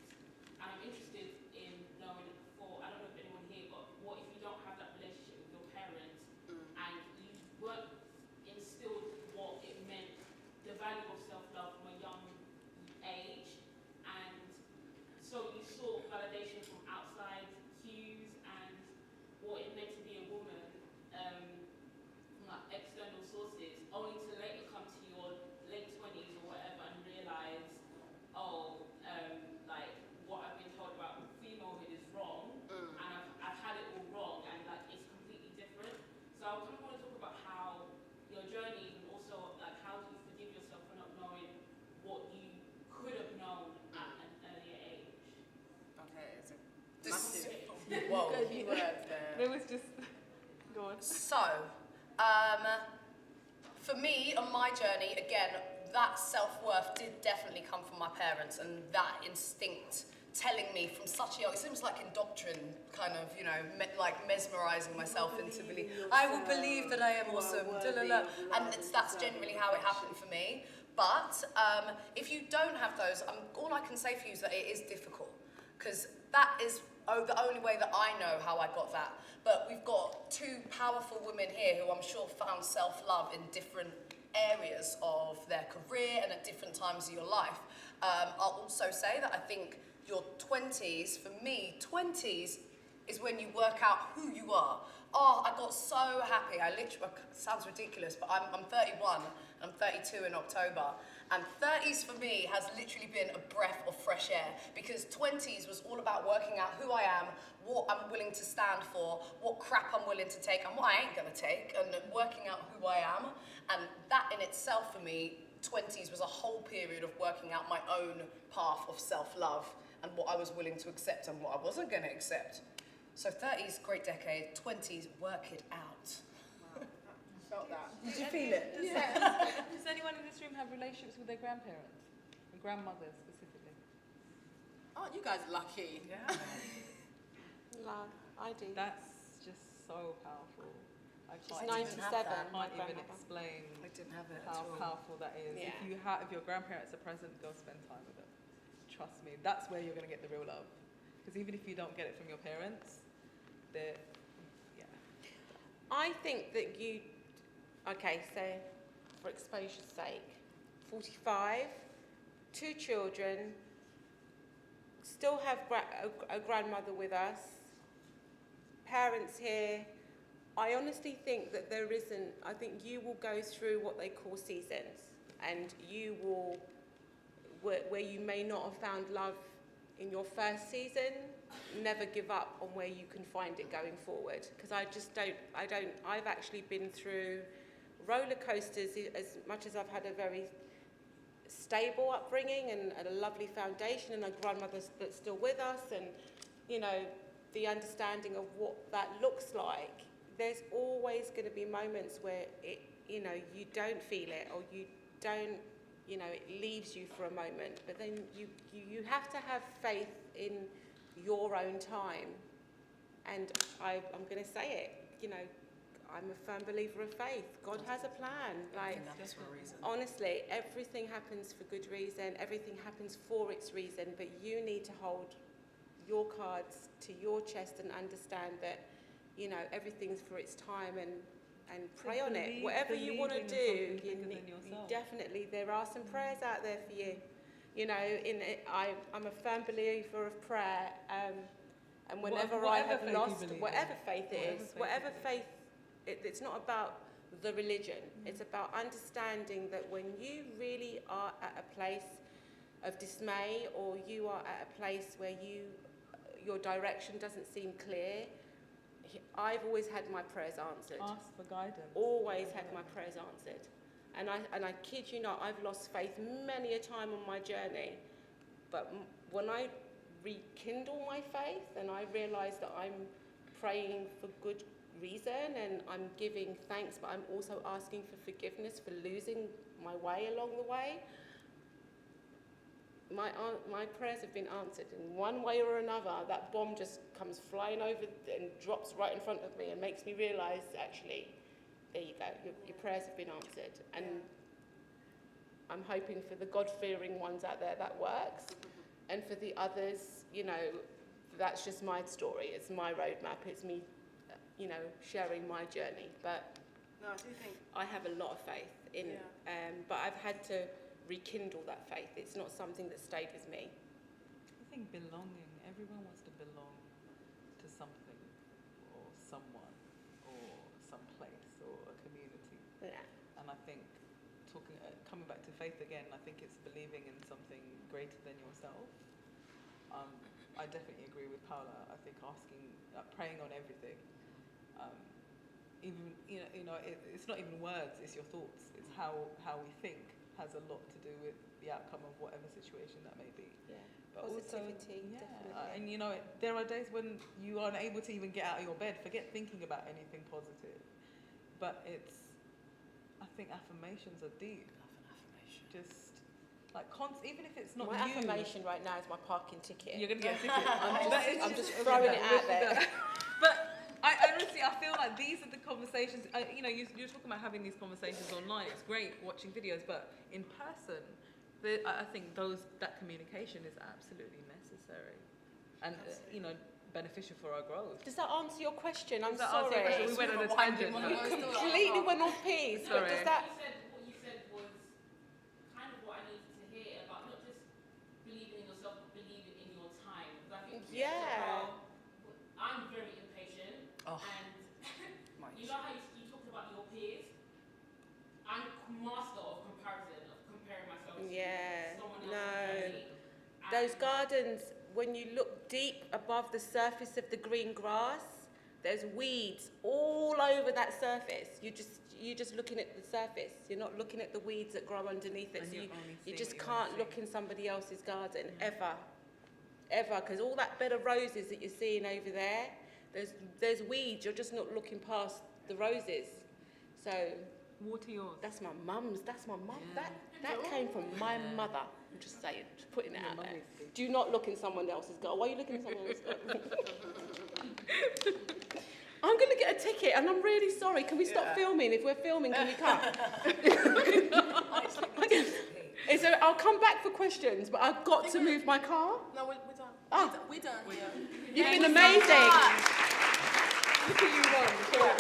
Whoa, keywords there. There was just, go on. So, for me, on my journey, again, that self-worth did definitely come from my parents, and that instinct telling me from such a young, it seems like indoctrined, kind of, you know, like mesmerising myself into belief. I will believe that I am awesome, and that's generally how it happened for me. But if you don't have those, all I can say for you is that it is difficult, because that is the only way that I know how I got that. But we've got two powerful women here who I'm sure found self-love in different areas of their career and at different times of your life. I'll also say that I think your 20s, for me, 20s is when you work out who you are. Oh, I got so happy. I literally, it sounds ridiculous, but I'm 31, and I'm 32 in October. And 30s for me has literally been a breath of fresh air, because 20s was all about working out who I am, what I'm willing to stand for, what crap I'm willing to take and what I ain't gonna take, and working out who I am. And that in itself for me, 20s was a whole period of working out my own path of self-love and what I was willing to accept and what I wasn't gonna accept. So 30s, great decade, 20s, work it out. Wow. Felt that. Did you feel it? Does anyone in this room have relationships with their grandparents? And grandmothers specifically? Aren't you guys lucky? Yeah. Love, I do. That's just so powerful. I She's can't even, 97. my can't even grandmother. explain I didn't have it at how all. powerful that is. Yeah. If your grandparents are present, go spend time with them. Trust me, that's where you're going to get the real love. Because even if you don't get it from your parents, they're, yeah. I think that okay, so for exposure's sake, 45, 2 children, still have a grandmother with us, parents here. I honestly think that there isn't, I think you will go through what they call seasons, and you will, where you may not have found love in your first season, never give up on where you can find it going forward. Because I've actually been through roller coasters as much as I've had a very stable upbringing and a lovely foundation and a grandmother that's still with us, and, you know, the understanding of what that looks like. There's always going to be moments where it, you know, you don't feel it, or you don't, you know, it leaves you for a moment. But then you have to have faith in your own time. And I'm going to say it, you know, I'm a firm believer of faith. God has a plan. Like, Happens for a reason. honestly, everything happens for good reason. Everything happens for its reason. But you need to hold your cards to your chest and understand that, you know, everything's for its time, and pray on it. Whatever you want to do, you definitely, there are some prayers out there for you. You know, I'm a firm believer of prayer, and whenever I have lost, whatever faith it is, whatever faith, it's not about the religion. It's about understanding that when you really are at a place of dismay, or you are at a place where your direction doesn't seem clear, I've always had my prayers answered. Ask for guidance. Always had my prayers answered. And I kid you not, I've lost faith many a time on my journey. But when I rekindle my faith and I realise that I'm praying for good reason and I'm giving thanks, but I'm also asking for forgiveness for losing my way along the way, my prayers have been answered in one way or another. That bomb just comes flying over and drops right in front of me and makes me realise, actually, there you go, your prayers have been answered. And I'm hoping for the God-fearing ones out there that works. And for the others, you know, that's just my story. It's my roadmap. It's me, you know, sharing my journey. But No, I do think I have a lot of faith in, but I've had to rekindle that faith. It's not something that stayed with me. I think belonging, everyone wants to belong to something or someone or some place or a community. Yeah. And I think coming back to faith again, I think it's believing in something greater than yourself. I definitely agree with Paula. I think praying on everything. Even it's not even words. It's your thoughts. It's how we think. has a lot to do with the outcome of whatever situation that may be. Yeah. But Positivity, also, definitely. and you know, there are days when you are unable to even get out of your bed. Forget thinking about anything positive. But I think affirmations are deep. Just like even if it's not My you. affirmation right now is my parking ticket. You're gonna get a ticket. I'm just throwing it out there. But I honestly, I feel like these are the conversations. You know, you're talking about having these conversations online. It's great watching videos, but in person, I think that communication is absolutely necessary, and you know, beneficial for our growth. Does that answer your question? I'm Does that answer your sorry. question? We went on a tangent. You completely went off piece. But Sorry. does that? What you said was kind of what I needed to hear about not just believing in yourself, but believing in your time. Because I think I'm very impatient, and you know how you talked about your peers. I'm master of comparison, of comparing myself to someone else's journey. Those gardens, when you look deep above the surface of the green grass, there's weeds all over that surface. You're just looking at the surface. You're not looking at the weeds that grow underneath it. And So you're you just can't look in somebody else's garden ever, because all that bed of roses that you're seeing over there, there's weeds. You're just not looking past the roses. So Water yours. that's my mum's. That's my mum. Yeah. That came from my mother. I'm just saying, just putting it Your out mum there. is good. Do not look in someone else's garden. Why are you looking in someone else's garden? I'm going to get a ticket, and I'm really sorry. Can we stop filming? If we're filming, can we cut? So I'll come back for questions, but I've got to move my car. No, we're done. Ah. We're done. Yeah. You've been amazing. Look at you run.